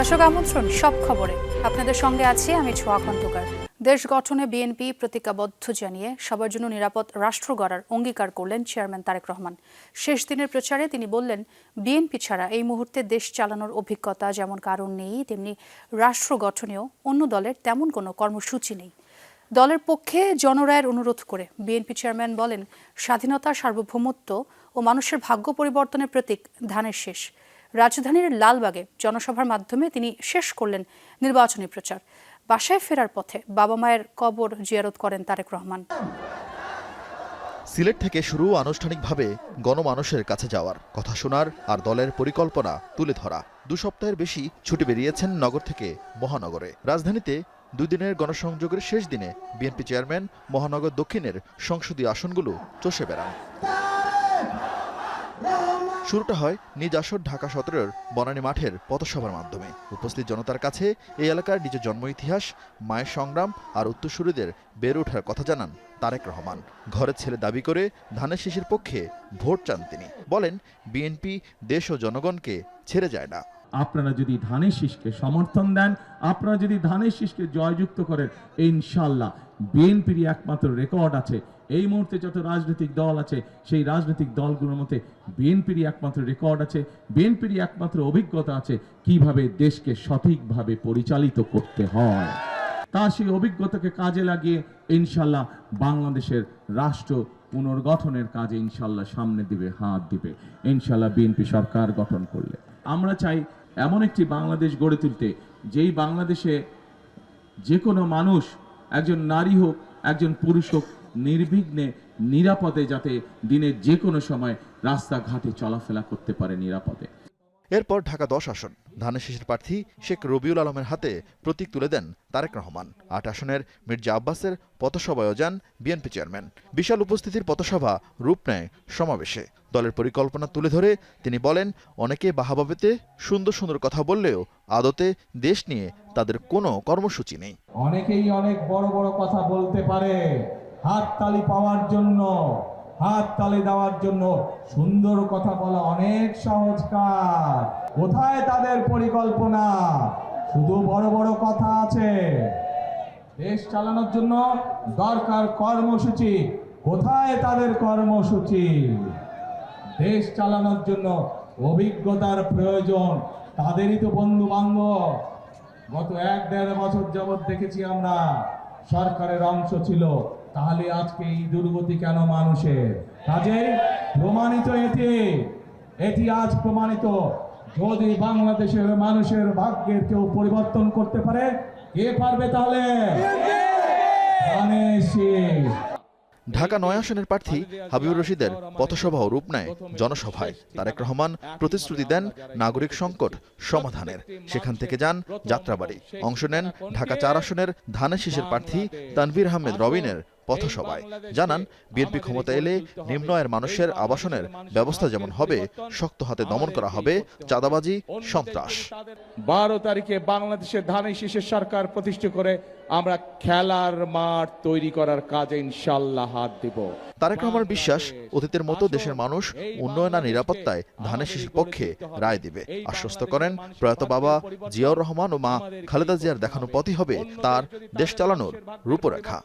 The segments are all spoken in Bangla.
দর্শক আমন্ত্রণ সব খবরে আপনাদের সঙ্গে আছি আমি ছোয়া খন্দকার। দেশ গঠনে বিএনপি প্রতিজ্ঞাবদ্ধ জানিয়ে সবার জন্য নিরাপদ রাষ্ট্র গড়ার অঙ্গীকার করলেন চেয়ারম্যান তারেক রহমান। শেষ দিনের প্রচারে তিনি বললেন, বিএনপি ছাড়া এই মুহূর্তে দেশ চালানোর অভিজ্ঞতা যেমন কারণ নেই, তেমনি রাষ্ট্র গঠনেও অন্য দলের তেমন কোনো কর্মসূচি নেই। দলের পক্ষে জনরায়ের অনুরোধ করে বিএনপি চেয়ারম্যান বলেন, স্বাধীনতা, সার্বভৌমত্ব ও মানুষের ভাগ্য পরিবর্তনের প্রতীক ধানের শীষ। রাজধানীর লালবাগে জনসভার মাধ্যমে তিনি শেষ করলেন নির্বাচনী প্রচার। বাসায় ফেরার পথে বাবা মায়ের কবর জিয়ারত করেন তারেক রহমান। সিলেট থেকে শুরু আনুষ্ঠানিকভাবে গণমানুষের কাছে যাওয়ার, কথা শোনার আর দলের পরিকল্পনা তুলে ধরা। 2 সপ্তাহের বেশি ছুটি বেরিয়েছেন নগর থেকে মহানগরে। রাজধানীতে 2 দিনের গণসংযোগের শেষ দিনে বিএনপি চেয়ারম্যান মহানগর দক্ষিণের সংসদীয় আসনগুলো চষে বেড়ান। শুরুটা হয় নিজ আসর ঢাকা 17-এর বনানী মাঠের পথসভার মাধ্যমে। উপস্থিত জনতার কাছে এই এলাকার নিজের জন্ম ইতিহাস, মায়ের সংগ্রাম আর উত্তরসূরিদের বেড়ে ওঠার কথা জানান তারেক রহমান। ঘরের ছেলে দাবি করে ধানের শীষের পক্ষে ভোট চান তিনি। বলেন, বিএনপি দেশ ও জনগণকে ছেড়ে যায় না। আপনারা যদি ধানের শীষকে সমর্থন দেন, আপনারা যদি ধানের শীষকে জয়যুক্ত করেন, ইনশাআল্লাহ বিএনপির একমাত্র রেকর্ড আছে। এই মুহূর্তে যত রাজনৈতিক দল আছে, সেই রাজনৈতিক দলগুলোর মধ্যে বিএনপির একমাত্র রেকর্ড আছে, বিএনপির একমাত্র অভিজ্ঞতা আছে কিভাবে দেশকে সঠিকভাবে পরিচালিত করতে হয়। তার সেই অভিজ্ঞতাকে কাজে লাগিয়ে ইনশাআল্লাহ বাংলাদেশের রাষ্ট্র পুনর্গঠনের কাজে ইনশাআল্লাহ সামনে দিবে, হাত দিবে ইনশাআল্লাহ বিএনপি সরকার গঠন করলে। আমরা চাই এমন একটি বাংলাদেশ গড়ে তুলতে, যেই বাংলাদেশে যে কোনো মানুষ, একজন নারী হোক, একজন পুরুষ হোক, নির্বিঘ্নে নিরাপদে যাতে দিনের যে কোনো সময় রাস্তাঘাটে চলাফেরা করতে পারে নিরাপদে। এরপর ঢাকা 10 আসন ধানের শীষের প্রার্থী শেখ রবিউল আলমের হাতে প্রতীক তুলে দেন তারেক রহমান। 8 আসনের মির্জা আব্বাসের পথসভায়ও যান বিএনপি চেয়ারম্যান। বিশাল উপস্থিতির পথসভা রূপ নেয় সমাবেশে। দলের পরিকল্পনা তুলে ধরে তিনি বলেন, অনেকে বাহাবা পেতে সুন্দর সুন্দর কথা বললেও আদতে দেশ নিয়ে তাদের কোনো কর্মসূচি নেই। অনেকেই অনেক বড় বড় কথা বলতে পারে, হাততালি পাওয়ার জন্য, হাততালি দেওয়ার জন্য। সুন্দর কথা বলা অনেক সহজ কাজ। কোথায় তাদের পরিকল্পনা? শুধু বড় বড় কথা আছে। দেশ চালানোর জন্য দরকার কর্মসূচি। কোথায় তাদের কর্মসূচি? দেশ চালানোর জন্য অভিজ্ঞতার প্রয়োজন। তাদেরই তো বন্ধু বান্ধব। গত 1-1.5 বছর যাবৎ দেখেছি আমরা সরকারের অংশ ছিল, তাহলে আজকে এই দুর্গতি কেন মানুষের? কাজেই প্রমাণিত এটি আজ প্রমাণিত। যদি বাংলাদেশের মানুষের ভাগ্যের কেউ পরিবর্তন করতে পারে, কে পারবে তাহলে? ঢাকা 9 আসনের প্রার্থী হাবিবুর রশিদের পথসভাও রূপ নেয় জনসভায়। তারেক রহমান প্রতিশ্রুতি দেন নাগরিক সংকট সমাধানের। সেখান থেকে যান যাত্রাবাড়ি। অংশ নেন ঢাকা 4 আসনের ধানের শীষের প্রার্থী তানভীর আহমেদ রবিনের পথসভায়। জানান, বিএনপি ক্ষমতা এলে নিম্ন আয়ের মানুষের আবাসনের ব্যবস্থা যেমন হবে, শক্ত হাতে দমন করা হবে চাঁদাবাজি, সন্ত্রাস। 12 তারিখে বাংলাদেশের ধানের শীষের সরকার প্রতিষ্ঠা করে আমরা খেলার মাঠ তৈরি করার কাজে ইনশাআল্লাহ হাত দেব। তারেক রহমানের বিশ্বাস, অতীতের মতো দেশের মানুষ উন্নয়ন আর নিরাপত্তায় ধানের শীষের পক্ষে রায় দিবে। আশ্বস্ত করেন, প্রয়াত বাবা জিয়াউর রহমান ও মা খালেদা জিয়ার দেখানো পথই হবে তার দেশ চালানোর রূপরেখা।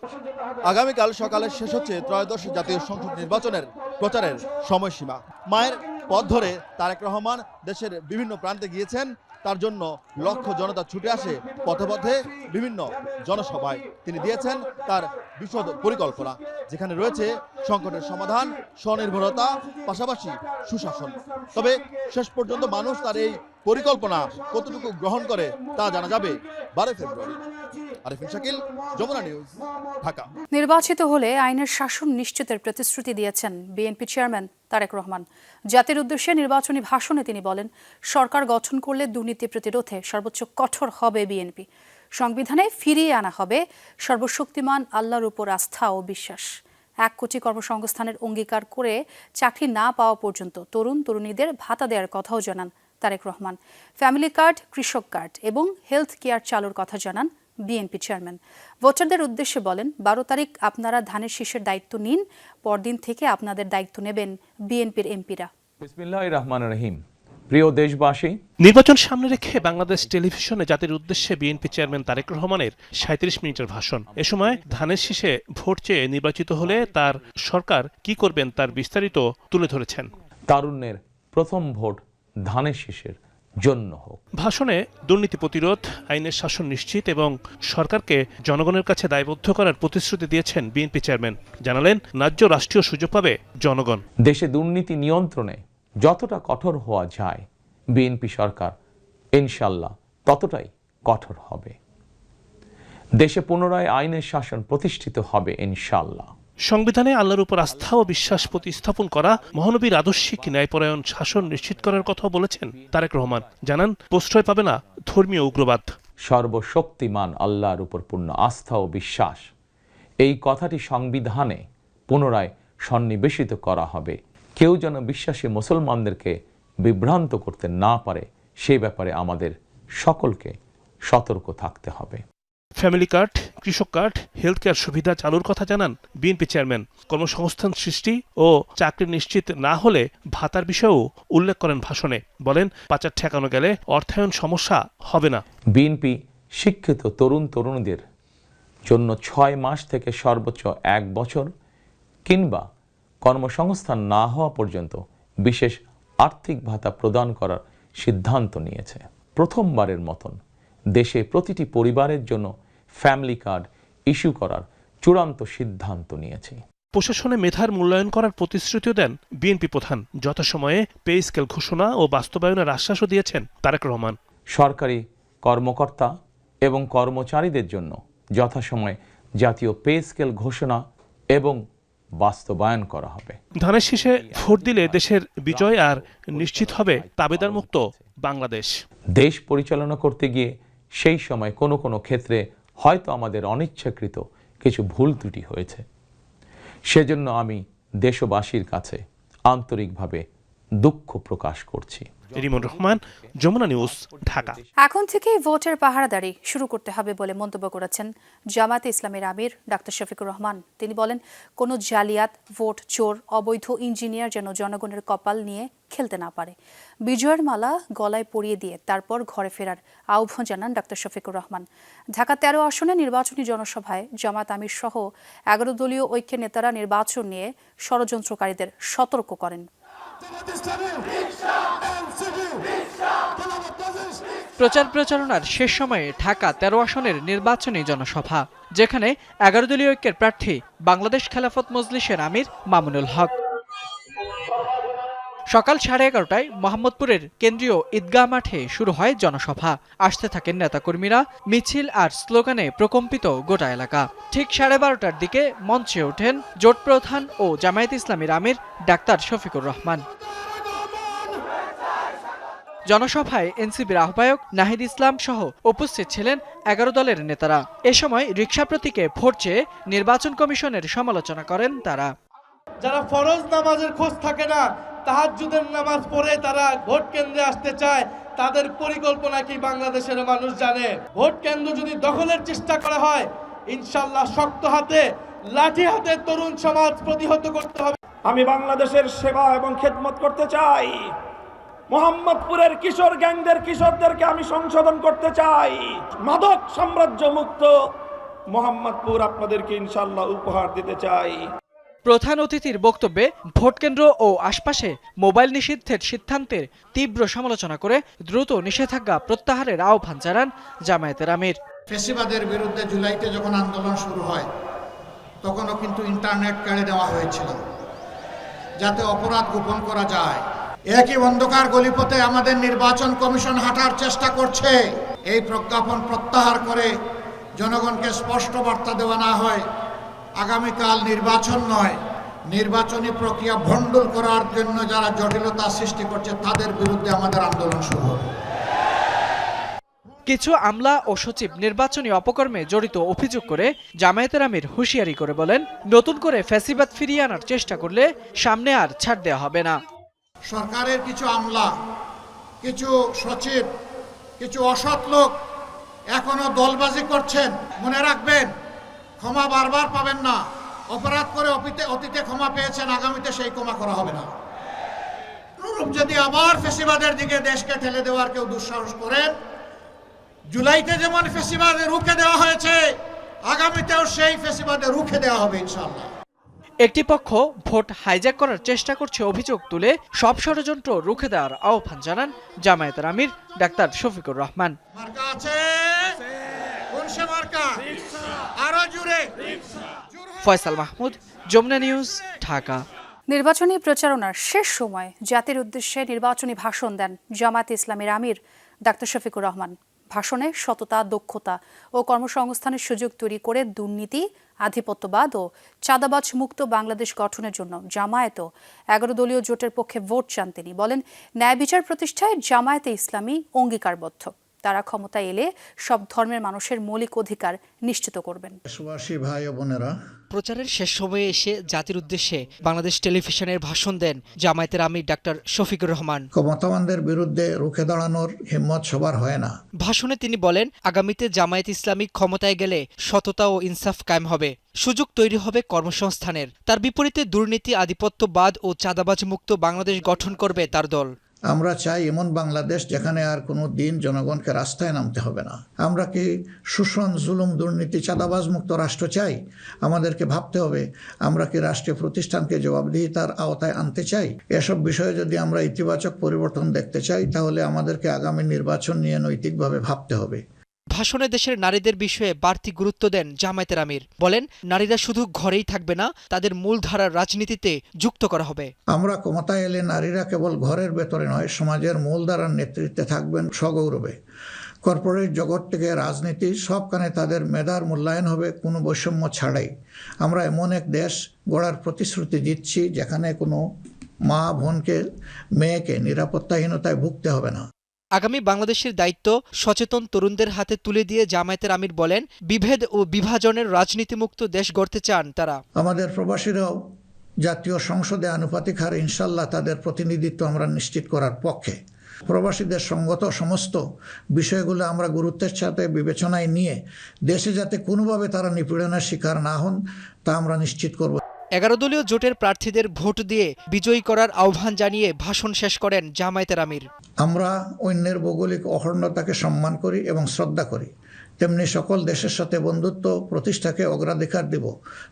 আগামীকাল সকালে শেষ হচ্ছে ত্রয়োদশ জাতীয় সংসদ নির্বাচনের প্রচারের সময়সীমা। মায়ের পথ ধরে তারেক রহমান দেশের বিভিন্ন প্রান্তে গিয়েছেন। তার জন্য লক্ষ জনতা ছুটে আসে পথে পথে বিভিন্ন জনসভায়। তিনি দিয়েছেন তার বিশদ পরিকল্পনা, যেখানে রয়েছে সংকটের সমাধান, স্বনির্ভরতা, পাশাপাশি সুশাসন। তবে শেষ পর্যন্ত মানুষ তার এই পরিকল্পনা কতটুকু গ্রহণ করে তা জানা যাবে 12 ফেব্রুয়ারি। আরিফিন শাকিল, যমুনা নিউজ, ঢাকা। নির্বাচিত হলে আইনের শাসন নিশ্চিতের প্রতিশ্রুতি দিয়েছেন বিএনপি চেয়ারম্যান তারেক রহমান। জাতির উদ্দেশ্যে নির্বাচনী ভাষণে তিনি বলেন, সরকার গঠন করলে দুর্নীতি প্রতিরোধে সর্বোচ্চ কঠোর হবে বিএনপি। সংবিধানে ফিরিয়ে আনা হবে সর্বশক্তিমান আল্লাহর উপর আস্থা ও বিশ্বাস। 1 কোটি কর্মসংস্থানের অঙ্গীকার করে চাকরি না পাওয়া পর্যন্ত তরুণ তরুণীদের ভাতা দেওয়ার কথাও জানান তারেক রহমান। ফ্যামিলি কার্ড, কৃষক কার্ড এবং হেলথ কেয়ার চালুর কথা জানান বিএনপি চেয়ারম্যান। ভোটারদের উদ্দেশ্যে বলেন, 12 তারিখ আপনারা ধানের শীষের দায়িত্ব নিন, পরদিন থেকে আপনাদের দায়িত্ব নেবেন বিএনপির এমপিরা। বিসমিল্লাহির রহমানির রহিম। প্রিয় দেশবাসী, নির্বাচন সামনে রেখে বাংলাদেশ টেলিভিশনে জাতির উদ্দেশ্যে বিএনপি চেয়ারম্যান তারেক রহমানের ৩৭ মিনিটের ভাষণ। এ সময় ধানের শীষে ভোট চেয়ে নির্বাচিত হলে তার সরকার কি করবেন তার বিস্তারিত তুলে ধরেছেন। তারুণ্যের প্রথম ভোট ধানের শীষের জন্য হোক। ভাষণে দুর্নীতি প্রতিরোধ, আইনের শাসন নিশ্চিত এবং সরকারকে জনগণের কাছে দায়বদ্ধ করার প্রতিশ্রুতি দিয়েছেন বিএনপি চেয়ারম্যান। জানালেন, ন্যায্য রাষ্ট্রীয় সুযোগ পাবে জনগণ। দেশে দুর্নীতি নিয়ন্ত্রণে যতটা কঠোর হওয়া যায়, বিএনপি সরকার ইনশাল্লাহ ততটাই কঠোর হবে। দেশে পুনরায় আইনের শাসন প্রতিষ্ঠিত হবে ইনশাল্লাহ। সংবিধানে আল্লাহর উপর আস্থা ও বিশ্বাস প্রতিস্থাপন করা, মহানবীর আদর্শিক ন্যায়পরায়ণ শাসন নিশ্চিত করার কথা বলেছেন তারেক রহমান। জানান, প্রশ্রয় পাবে না ধর্মীয় উগ্রবাদ। সর্বশক্তিমান আল্লাহর উপর পূর্ণ আস্থা ও বিশ্বাস, এই কথাটি সংবিধানে পুনরায় সন্নিবেশিত করা হবে। কেউ যেন বিশ্বাসী মুসলমানদেরকে বিভ্রান্ত করতে না পারে, সে ব্যাপারে আমাদের সকলকে সতর্ক থাকতে হবে। ফ্যামিলি কার্ড, কৃষক কার্ড, হেলথ কেয়ার সুবিধা চালুর কথা জানান বিএনপি চেয়ারম্যান। কর্মসংস্থান সৃষ্টি ও চাকরি নিশ্চিত না হলে ভাতার বিষয়েও উল্লেখ করেন ভাষণে। বলেন, পাচার ঠেকানো গেলে অর্থায়ন সমস্যা হবে না। বিএনপি শিক্ষিত তরুণ তরুণীদের জন্য 6 মাস থেকে সর্বোচ্চ 1 বছর কিংবা কর্মসংস্থান না হওয়া পর্যন্ত বিশেষ আর্থিক ভাতা প্রদান করার সিদ্ধান্ত নিয়েছে। প্রথমবারের মতন দেশে প্রতিটি পরিবারের জন্য ফ্যামিলি কার্ড ইস্যু করার চূড়ান্ত সিদ্ধান্ত নিয়েছে। প্রশাসনে মেধার মূল্যায়ন করার প্রতিশ্রুতিও দেন বিএনপি প্রধান। যথাসময়ে পে স্কেল ঘোষণা ও বাস্তবায়নের আশ্বাসও দিয়েছেন তারেক রহমান। সরকারি কর্মকর্তা এবং কর্মচারীদের জন্য যথাসময়ে জাতীয় পে স্কেল ঘোষণা এবং বাস্তবায়ন করা হবে। ধানের শীষে ভোট দিলে দেশের বিজয় আর নিশ্চিত হবে তাবেদার মুক্ত বাংলাদেশ। দেশ পরিচালনা করতে গিয়ে সেই সময় কোনো কোনো ক্ষেত্রে হয়তো আমাদের অনিচ্ছাকৃত কিছু ভুল ত্রুটি হয়েছে। সেজন্য আমি দেশবাসীর কাছে আন্তরিকভাবে দুঃখ প্রকাশ করছি। রিমন রহমান, যমুনা নিউজ, ঢাকা। এখন থেকেই ভোটের পাহারাদারি শুরু করতে হবে বলে মন্তব্য করেছেন জামায়াতে ইসলামীর আমির ডাক্তার শফিকুর রহমান। তিনি বলেন, কোনো জালিয়াত, ভোট চোর, অবৈধ ইঞ্জিনিয়ার যেন জনগণের কপাল নিয়ে খেলতে না পারে। বিজয়ের মালা গলায় পরিয়ে দিয়ে তারপর ঘরে ফেরার আহ্বান জানান ডাক্তার শফিকুর রহমান। ঢাকা 13 আসনে নির্বাচনী জনসভায় জামায়াত আমির সহ 11 দলীয় ঐক্যের নেতারা নির্বাচন নিয়ে ষড়যন্ত্রকারীদের সতর্ক করেন। প্রচারণার শেষ সময়ে ঢাকা 13 আসনের নির্বাচনী জনসভা, যেখানে 11 দলীয় ঐক্যের প্রার্থী বাংলাদেশ খেলাফত মজলিসের আমির মামুনুল হক। সকাল 11:30টায় মোহাম্মদপুরের কেন্দ্রীয় ঈদগাহ মাঠে শুরু হয় জনসভা। আসতে থাকেন নেতাকর্মীরা, মিছিল আর স্লোগানে প্রকম্পিত গোটা এলাকা। ঠিক 12:30টার দিকে মঞ্চে ওঠেন জোট প্রধান ও জামায়াত ইসলামীর আমির ডাক্তার শফিকুর রহমান। জনসভায় এনসিবির আহ্বায়ক নাহিদ ইসলাম সহ উপস্থিত ছিলেন 11 দলের নেতারা। এ সময় রিকশা প্রতীকে ভোট চেয়ে নির্বাচন কমিশনের সমালোচনা করেন তারা। যারা ফরজ নামাজের খোঁজ থাকে না, তাহাজ্জুদের নামাজ পড়ে তারা ভোট কেন্দ্রে আসতে চায়, তাদের পরিকল্পনা কি বাংলাদেশের মানুষ জানে। ভোট কেন্দ্র যদি দখলের চেষ্টা করা হয়, ইনশাআল্লাহ শক্ত হাতে, লাঠি হাতে তরুণ সমাজ প্রতিহত করতে হবে। আমি বাংলাদেশের সেবা এবং খেদমত করতে চাই। মোহাম্মদপুরের কিশোর গ্যাংদের কিশোরদেরকে আমি সংশোধন করতে চাই। মাদক সাম্রাজ্য মুক্ত মোহাম্মদপুর আপনাদেরকে ইনশাআল্লাহ উপহার দিতে চাই। প্রধান অতিথির বক্তব্যে ভোটকেন্দ্র ও আশপাশে মোবাইল নিষিদ্ধের সিদ্ধান্তের তীব্র সমালোচনা করে দ্রুত নিষেধাজ্ঞা প্রত্যাহারের আহ্বান জানান জামায়াতের আমির। ফ্যাসিবাদের বিরুদ্ধে জুলাইতে যখন আন্দোলন শুরু হয়, তখনও কিন্তু ইন্টারনেট কেড়ে দেওয়া হয়েছিল যাতে অপরাধ গোপন করা যায়। একই অন্ধকার গলিপথে আমাদের নির্বাচন কমিশন হাঁটার চেষ্টা করছে। এই প্রজ্ঞাপন প্রত্যাহার করে জনগণকে স্পষ্ট বার্তা দেওয়া না হয় আগামীকাল নির্বাচন নয়, নির্বাচনী প্রক্রিয়া ভণ্ডুল করার জন্য যারা জটিলতা সৃষ্টি করছে তাদের বিরুদ্ধে আমাদের আন্দোলন শুরু হবে। কিছু আমলা ও সচিব নির্বাচনী অপকর্মে জড়িত অভিযোগ করে জামায়াতের আমির হুঁশিয়ারি করে বলেন, নতুন করে ফ্যাসিবাদ ফিরিয়ে আনার চেষ্টা করলে সামনে আর ছাড় দেওয়া হবে না। সরকারের কিছু আমলা, কিছু সচিব, কিছু অসৎ লোক এখনো দলবাজি করছেন। মনে রাখবেন, ক্ষমা বারবার পাবেন না। অপরাধ করে অতীতে ক্ষমা পেয়েছেন, আগামীতে সেই ক্ষমা করা হবে না। অনুরূপ যদি আবার ফ্যাসিবাদের দিকে দেশকে ঠেলে দেওয়ার কেউ দুঃসাহস করেন, জুলাইতে যেমন ফ্যাসিবাদে রুখে দেওয়া হয়েছে, আগামীতেও সেই ফ্যাসিবাদে রুখে দেওয়া হবে ইনশাআল্লাহ। একটি পক্ষ ভোট হাইজ্যাক করার চেষ্টা করছে অভিযোগ তুলে সব ষড়যন্ত্র রুখে দেওয়ার আহ্বান জানান জামায়াতের আমির ডাক্তার শফিকুর রহমান। মার্কা আছে, কোন সে মার্কা? আরো জোরে। ফয়সাল মাহমুদ, যমুনা নিউজ, ঢাকা। নির্বাচনী প্রচারণার শেষ সময় জাতির উদ্দেশ্যে নির্বাচনী ভাষণ দেন জামায়াতে ইসলামীর আমির ডাক্তার শফিকুর রহমান। ভাষণে সততা, দক্ষতা ও কর্মসংস্থানের সুযোগ তৈরি করে দুর্নীতি, আধিপত্যবাদ ও চাঁদাবাজ মুক্ত বাংলাদেশ গঠনের জন্য জামায়াত ও 11 দলীয় জোটের পক্ষে ভোট চান তিনি। বলেন, ন্যায় বিচার প্রতিষ্ঠায় জামায়াতে ইসলামী অঙ্গীকারবদ্ধ। তারা ক্ষমতায় এলে সব ধর্মের মানুষের মৌলিক অধিকার নিশ্চিত করবেন। দেশবাসী ভাই ও বোনেরা, প্রচারের শেষ সময়ে এসে জাতির উদ্দেশ্যে বাংলাদেশ টেলিভিশনের ভাষণ দেন জামায়াতের আমির ডাক্তার শফিকুর রহমান। ক্ষমতাবানদের বিরুদ্ধে রুখে দাঁড়ানোর হিম্মত সবার হয় না। ভাষণে তিনি বলেন, আগামীতে জামায়াত ইসলামী ক্ষমতায় গেলে সততা ও ইনসাফ কায়েম হবে, সুযোগ তৈরি হবে কর্মসংস্থানের। তার বিপরীতে দুর্নীতি, আধিপত্যবাদ ও চাঁদাবাজ মুক্ত বাংলাদেশ গঠন করবে তার দল। আমরা চাই এমন বাংলাদেশ যেখানে আর কোনো দিন জনগণকে রাস্তায় নামতে হবে না। আমরা কি শোষণ, জুলুম, দুর্নীতি, চাঁদাবাজ মুক্ত রাষ্ট্র চাই? আমাদেরকে ভাবতে হবে, আমরা কি রাষ্ট্রীয় প্রতিষ্ঠানকে জবাবদিহিতার আওতায় আনতে চাই? এসব বিষয়ে যদি আমরা ইতিবাচক পরিবর্তন দেখতে চাই, তাহলে আমাদেরকে আগামী নির্বাচন নিয়ে নৈতিকভাবে ভাবতে হবে। ভাষণে দেশের নারীদের বিষয়ে বাড়তি গুরুত্ব দেন জামায়াতের আমির। বলেন, নারীরা শুধু ঘরেই থাকবে না, তাদের মূলধারার রাজনীতিতে যুক্ত করা হবে। আমরা ক্ষমতায় এলে নারীরা কেবল ঘরের ভেতরে নয়, সমাজের মূলধারার নেতৃত্বে থাকবেন সগৌরবে। কর্পোরেট জগৎ থেকে রাজনীতি সবখানে তাদের মেধার মূল্যায়ন হবে, কোনো বৈষম্য ছাড়াই। আমরা এমন এক দেশ গড়ার প্রতিশ্রুতি দিচ্ছি যেখানে কোনো মা, বোনকে, মেয়েকে নিরাপত্তাহীনতায় ভুগতে হবে না। আগামী বাংলাদেশের দায়িত্ব সচেতন তরুণদের হাতে তুলে দিয়ে জামায়াতের আমির বলেন, বিভেদ ও বিভাজনের রাজনীতিমুক্ত দেশ গড়তে চান তারা। আমাদের প্রবাসীরাও জাতীয় সংসদে আনুপাতিক হারে ইনশাল্লাহ তাদের প্রতিনিধিত্ব আমরা নিশ্চিত করার পক্ষে। প্রবাসীদের সঙ্গত সমস্ত বিষয়গুলো আমরা গুরুত্বের সাথে বিবেচনায় নিয়ে দেশে যাতে কোনোভাবে তারা নিপীড়নের শিকার না হন, তা আমরা নিশ্চিত করব। 11 দলীয় জোটের প্রার্থীদের ভোট দিয়ে বিজয়ী করার আহ্বান জানিয়ে ভাষণ শেষ করেন জামায়াতের আমির। আমরা অন্যের ভৌগোলিক অখণ্ডতাকে সম্মান করি এবং শ্রদ্ধা করি, তেমনি সকল দেশের সাথে বন্ধুত্ব প্রতিষ্ঠাকে অগ্রাধিকার দিব।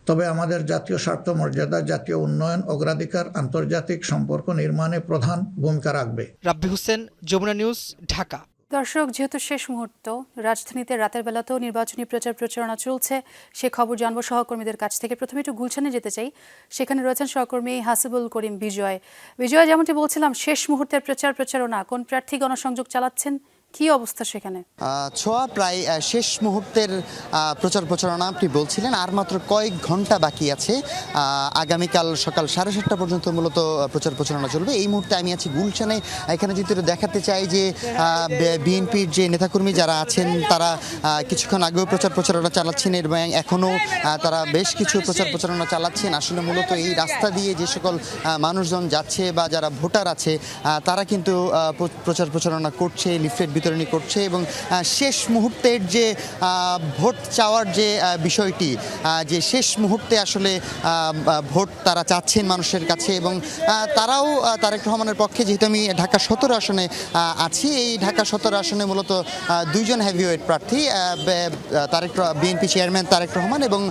তবে আমাদের জাতীয় স্বার্থ মর্যাদা, জাতীয় উন্নয়ন, অগ্রাধিকার, আন্তর্জাতিক সম্পর্ক নির্মাণে প্রধান ভূমিকা রাখবে। রাব্বি হোসেন, যমুনা নিউজ, ঢাকা। দর্শক, যেহেতু শেষ মুহূর্ত, রাজধানীতে রাতের বেলাতেও নির্বাচনী প্রচারণা চলছে, সে খবর জানবো সহকর্মীদের কাছ থেকে। প্রথমে একটু গুলশানে যেতে চাই, সেখানে রয়েছেন সহকর্মী হাসিবুল করিম বিজয়। বিজয়, যেমনটি বলছিলাম, শেষ মুহূর্তের প্রচারণা, কোন প্রার্থী গণসংযোগ চালাচ্ছেন, কি অবস্থা সেখানে? ছোঁয়া প্রায় শেষ মুহূর্তের প্রচারণা আপনি বলছিলেন, আর মাত্র কয়েক ঘন্টা বাকি আছে। আগামীকাল সকাল 7:30 পর্যন্ত মূলত প্রচারণা চলবে। এই মুহূর্তে আমি আছি গুলশানে। এখানে যদি দেখাতে চাই যে বিএনপির যে নেতাকর্মী যারা আছেন তারা কিছুক্ষণ আগেও প্রচারণা চালাচ্ছেন এবং এখনও তারা বেশ কিছু প্রচারণা চালাচ্ছেন। আসলে মূলত এই রাস্তা দিয়ে যে সকল মানুষজন যাচ্ছে বা যারা ভোটার আছে তারা কিন্তু প্রচারণা করছে, লিফলেট বিতরণী করছে এবং শেষ মুহূর্তের যে ভোট চাওয়ার যে বিষয়টি, যে শেষ মুহূর্তে আসলে ভোট তারা চাচ্ছেন মানুষের কাছে এবং তারাও তারেক রহমানের পক্ষে। যেহেতু আমি ঢাকা 17 আসনে আছি, এই ঢাকা 17 আসনে মূলত দুইজন হেভিওয়েট প্রার্থী, বিএনপি চেয়ারম্যান তারেক রহমান এবং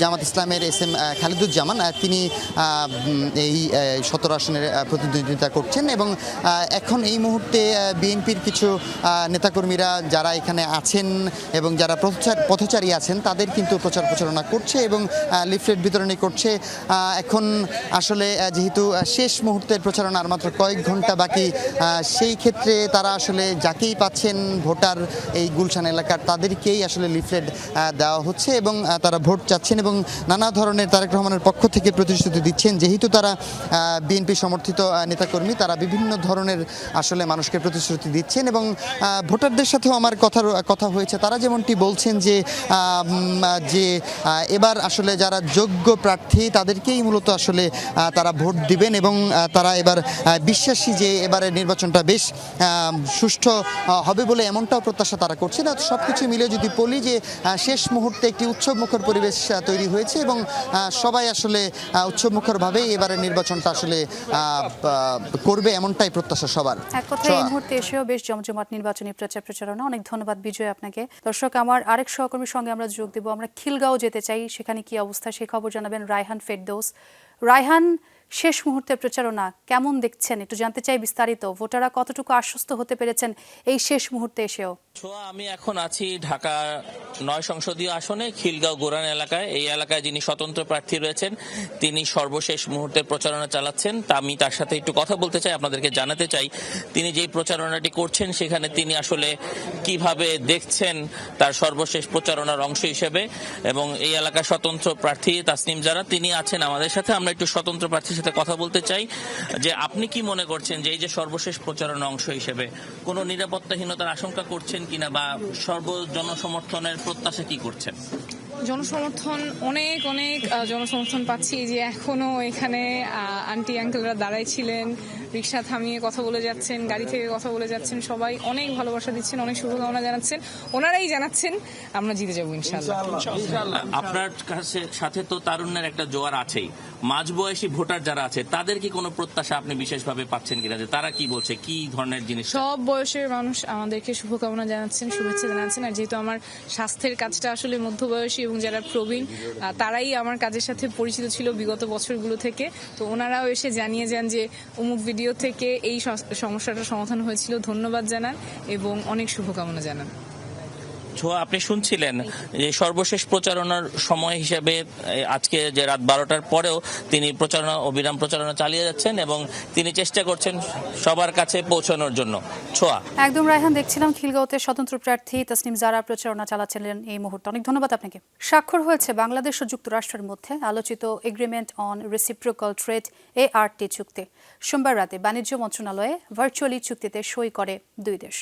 জামাত ইসলামের SM খালিদুজ্জামান, তিনি এই 17 আসনের প্রতিদ্বন্দ্বিতা করছেন এবং এখন এই মুহূর্তে বিএনপির কিছু নেতাকর্মীরা যারা এখানে আছেন এবং যারা পথচারী আছেন তাদের কিন্তু প্রচারণা করছে এবং লিফলেট বিতরণী করছে। এখন আসলে যেহেতু শেষ মুহূর্তের প্রচারণা আর মাত্র কয়েক ঘন্টা বাকি, সেই ক্ষেত্রে তারা আসলে যাকেই পাচ্ছেন ভোটার এই গুলশান এলাকার তাদেরকেই আসলে লিফলেট দেওয়া হচ্ছে এবং তারা ভোট চাচ্ছেন এবং নানা ধরনের তারেক রহমানের পক্ষ থেকে প্রতিশ্রুতি দিচ্ছেন। যেহেতু তারা বিএনপি সমর্থিত নেতাকর্মী, তারা বিভিন্ন ধরনের আসলে মানুষকে প্রতিশ্রুতি দিচ্ছেন এবং ভোটারদের সাথেও আমার কথা হয়েছে। তারা যেমনটি বলছেন যে এবার আসলে যারা যোগ্য প্রার্থী তাদেরকেই মূলত আসলে তারা ভোট দিবেন এবং তারা এবার বিশ্বাসী যে এবারের নির্বাচনটা বেশ সুষ্ঠু হবে বলে এমনটাও প্রত্যাশা তারা করছে। সব কিছু মিলে যদি বলি যে শেষ মুহূর্তে একটি উৎসবমুখর পরিবেশ তৈরি হয়েছে এবং সবাই আসলে উৎসবমুখরভাবেই এবারের নির্বাচনটা আসলে করবে এমনটাই প্রত্যাশা সবার। এক কথায় এই মুহূর্তে এসেও বেশ জমজমাট নির্বাচনী প্রচারণা। অনেক ধন্যবাদ বিজয় আপনাকে। দর্শক, আমার আরেক সহকর্মীর সঙ্গে আমরা যোগ দেব। আমরা খিলগাঁও যেতে চাই, সেখানে কি অবস্থা সেই খবর জানাবেন রায়হান ফেরদৌস। রায়হান, শেষ মুহূর্তে প্রচারণা কেমন দেখছেন একটু জানতে চাই বিস্তারিত। ভোটাররা কতটুকু আশ্বস্ত হতে পেরেছেন এই শেষ মুহূর্তে এসেও? আমি এখন আছি ঢাকা ৯ সংসদীয় আসনে খিলগাঁও গোরান এলাকায়। এই এলাকায় যিনি স্বতন্ত্র প্রার্থী রয়েছেন তিনি সর্বশেষ মুহূর্তের প্রচারণা চালাচ্ছেন। তা আমি তার সাথে একটু কথা বলতে চাই, আপনাদেরকে জানাতে চাই তিনি যেই প্রচারণাটি করছেন সেখানে তিনি আসলে কিভাবে দেখছেন তার সর্বশেষ প্রচারণার অংশ হিসেবে। এবং এই এলাকার স্বতন্ত্র প্রার্থী তাসনিম জারা তিনি আছেন আমাদের সাথে। আমরা একটু স্বতন্ত্র প্রার্থীর সাথে কথা বলতে চাই যে আপনি কি মনে করছেন যে এই যে সর্বশেষ প্রচারণা অংশ হিসেবে কোনো নিরাপত্তাহীনতার আশঙ্কা করছেন কিনা বা জনসমর্থনের প্রত্যাশা কি করছেন? জনসমর্থন অনেক জনসমর্থন পাচ্ছি। যে এখনো এখানে আন্টি আঙ্কেলরা দাঁড়াই ছিলেন, রিক্সা থামিয়ে কথা বলে যাচ্ছেন, গাড়ি থেকে কথা বলে যাচ্ছেন, সবাই অনেক ভালোবাসা দিচ্ছেন, অনেক শুভকামনা জানাচ্ছেন। ওনারাই জানাচ্ছেন আমরা জিতে যাবো ইনশাআল্লাহ। আপনার কাছে সাথে তো তারুণ্যের একটা জোয়ার আছেই, মাঝবয়সী ভোটার যারা আছে তাদের কি কোনো প্রত্যাশা আপনি বিশেষভাবে পাচ্ছেন কিনা, যে তারা কি বলছে, কি ধরনের জিনিস? সব বয়সের মানুষ আমাদেরকে শুভকামনা জানাচ্ছেন, শুভেচ্ছা জানাচ্ছেন। আর যেহেতু আমার স্বাস্থ্যের কাজটা আসলে মধ্যবয়সী এবং যারা প্রবীণ তারাই আমার কাজের সাথে পরিচিত ছিল বিগত বছরগুলো থেকে, তো ওনারাও এসে জানিয়ে যান যে অমুক ভিডিও থেকে এই সমস্যাটার সমাধান হয়েছিল, ধন্যবাদ জানান এবং অনেক শুভকামনা জানান। ছোঁয়া, আপনি শুনছিলেন যে সর্বশেষ প্রচারণার সময় হিসেবে আজকে যে রাত 12টার পরেও তিনি অবিরাম প্রচারণা চালিয়ে যাচ্ছেন এবং তিনি চেষ্টা করছেন সবার কাছে পৌঁছানোর জন্য। ছোঁয়া, একদম রায়হান, দেখছিলাম খিলগাঁওতে স্বতন্ত্র প্রার্থী তাসনিম জারা প্রচারণা চালাচ্ছিলেন এই মুহূর্তে। অনেক ধন্যবাদ আপনাকে। স্বাক্ষর হয়েছে বাংলাদেশ ও যুক্তরাষ্ট্রের মধ্যে আলোচিত agreement on reciprocal trade ART চুক্তি। সোমবার রাতে বাণিজ্য মন্ত্রণালয়ে ভার্চুয়ালি চুক্তিতে সই করে দুই দেশ।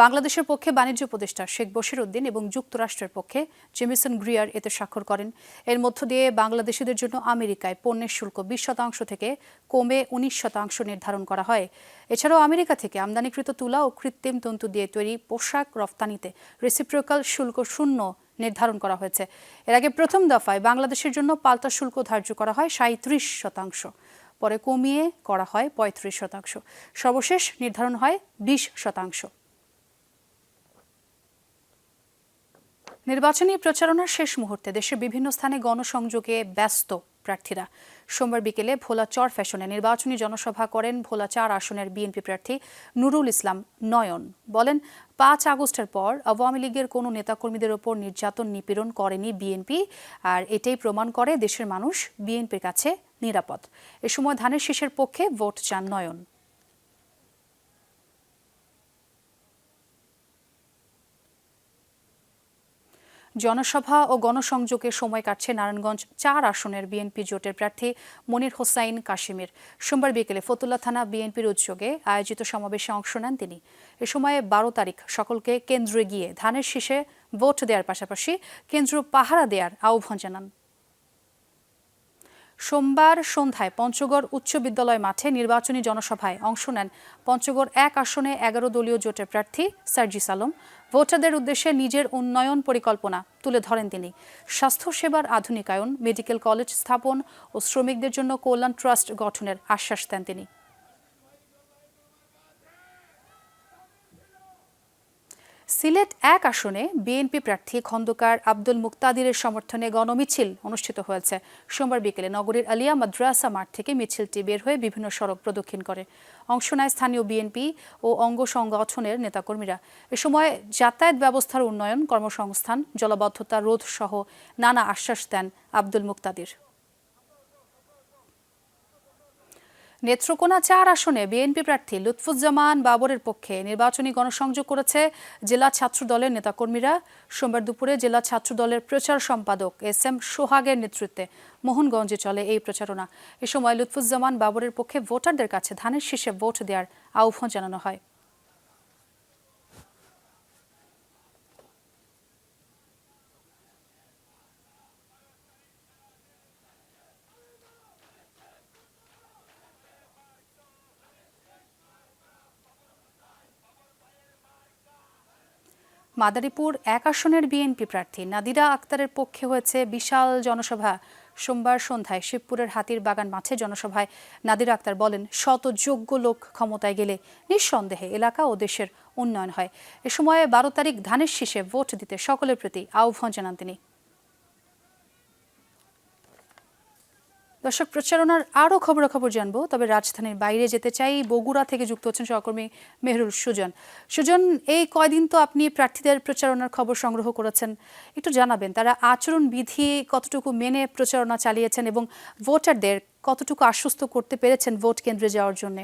বাংলাদেশের পক্ষে বাণিজ্য উপদেষ্টা শেখ বশির উদ্দিন এবং যুক্তরাষ্ট্রের পক্ষে জেমিসন গ্রিয়ার এতে স্বাক্ষর করেন। এর মধ্য দিয়ে বাংলাদেশিদের জন্য আমেরিকায় পণ্যের শুল্ক 20% থেকে কমে 19% নির্ধারণ করা হয়। এছাড়াও আমেরিকা থেকে আমদানিকৃত তুলা ও কৃত্রিম তন্তু দিয়ে তৈরি পোশাক রফতানিতে রেসিপ্রোকাল শুল্ক শূন্য নির্ধারণ করা হয়েছে। এর আগে প্রথম দফায় বাংলাদেশের জন্য পাল্টা শুল্ক ধার্য করা হয় 37%, পরে কমিয়ে করা হয় 35%, সর্বশেষ নির্ধারণ হয় 20%। নির্বাচনী প্রচারণার শেষ মুহূর্তে দেশের বিভিন্ন স্থানে গণসংযোগে ব্যস্ত প্রার্থীরা। সোমবার বিকেলে ভোলা চর ফ্যাশনে নির্বাচনী জনসভা করেন ভোলা 4 আসনের বিএনপি প্রার্থী নুরুল ইসলাম নয়ন। বলেন, 5 আগস্টের পর আওয়ামী লীগের কোনো নেতাকর্মীদের ওপর নির্যাতন নিপীড়ন করেনি বিএনপি, আর এটাই প্রমাণ করে দেশের মানুষ বিএনপির কাছে নিরাপদ। এ সময় ধানের শীষের পক্ষে ভোট চান নয়ন। জনসভা ও গণসংযোগে সময় কাটছে নারায়ণগঞ্জ 4 আসনের বিএনপি জোটের প্রার্থী মনির হোসাইন কাশিমের। সোমবার বিকেলে ফতুল্লা থানা বিএনপির উদ্যোগে আয়োজিত সমাবেশে অংশ নেন তিনি। এ সময় 12 তারিখ সকলকে কেন্দ্রে গিয়ে ধানের শীষে ভোট দেওয়ার পাশাপাশি কেন্দ্র পাহারা দেওয়ার আহ্বান জানান। সোমবার সন্ধ্যায় পঞ্চগড় উচ্চ বিদ্যালয় মাঠে নির্বাচনী জনসভায় অংশ নেন পঞ্চগড় 1 আসনে 11 দলীয় জোটের প্রার্থী সার্জিস আলম। ভোটারদের উদ্দেশ্যে নিজের উন্নয়ন পরিকল্পনা তুলে ধরেন তিনি। স্বাস্থ্যসেবার আধুনিকায়ন, মেডিকেল কলেজ স্থাপন ও শ্রমিকদের জন্য কল্যাণ ট্রাস্ট গঠনের আশ্বাস দেন তিনি। সিলেট 1 আসনে বিএনপি প্রার্থী খন্দকার আব্দুল মুক্তাদিরের সমর্থনে গণমিছিল অনুষ্ঠিত হয়েছে। সোমবার বিকেলে নগরীর আলিয়া মাদ্রাসা মাঠ থেকে মিছিলটি বের হয়ে বিভিন্ন সড়ক প্রদক্ষিণ করে। অংশ নেয় স্থানীয় বিএনপি ও অঙ্গ সংগঠনের নেতাকর্মীরা। এ সময় যাতায়াত ব্যবস্থার উন্নয়ন, কর্মসংস্থান, জলাবদ্ধতা রোধ সহ নানা আশ্বাস দেন আব্দুল মুক্তাদির। নেত্রকোনা 4 আসনে বিএনপি প্রার্থী লুৎফুজ্জামান বাবরের পক্ষে নির্বাচনী গণসংযোগ করেছে জেলা ছাত্র দলের নেতাকর্মীরা। সোমবার দুপুরে জেলা ছাত্র দলের প্রচার সম্পাদক SM সোহাগের নেতৃত্বে মোহনগঞ্জে চলে এই প্রচারণা। এ সময় লুৎফুজ্জামান বাবরের পক্ষে ভোটারদের কাছে ধানের শীষে ভোট দেওয়ার আহ্বান জানানো হয়। মাদারীপুর 1 আসনের বিএনপি প্রার্থী নাদিরা আক্তারের পক্ষে হয়েছে বিশাল জনসভা। সোমবার সন্ধ্যায় শিবপুরের হাতির বাগান মাঠে জনসভায় নাদিরা আক্তার বলেন, শত যোগ্য লোক ক্ষমতায় গেলে নিঃসন্দেহে এলাকা ও দেশের উন্নয়ন হয়। এ সময় 12 তারিখ ধানের শীষে ভোট দিতে সকলের প্রতি আহ্বান জানান তিনি। দর্শক, প্রচারণার আরও খবরাখবর জানবো, তবে রাজধানীর বাইরে যেতে চাই। বগুড়া থেকে যুক্ত হচ্ছেন সহকর্মী মেহরুল সুজন। সুজন, এই কয়দিন তো আপনি প্রার্থীদের প্রচারণার খবর সংগ্রহ করেছেন, একটু জানাবেন তারা আচরণ বিধি কতটুকু মেনে প্রচারণা চালিয়েছেন এবং ভোটারদের কতটুকু আশ্বস্ত করতে পেরেছেন ভোট কেন্দ্রে যাওয়ার জন্য?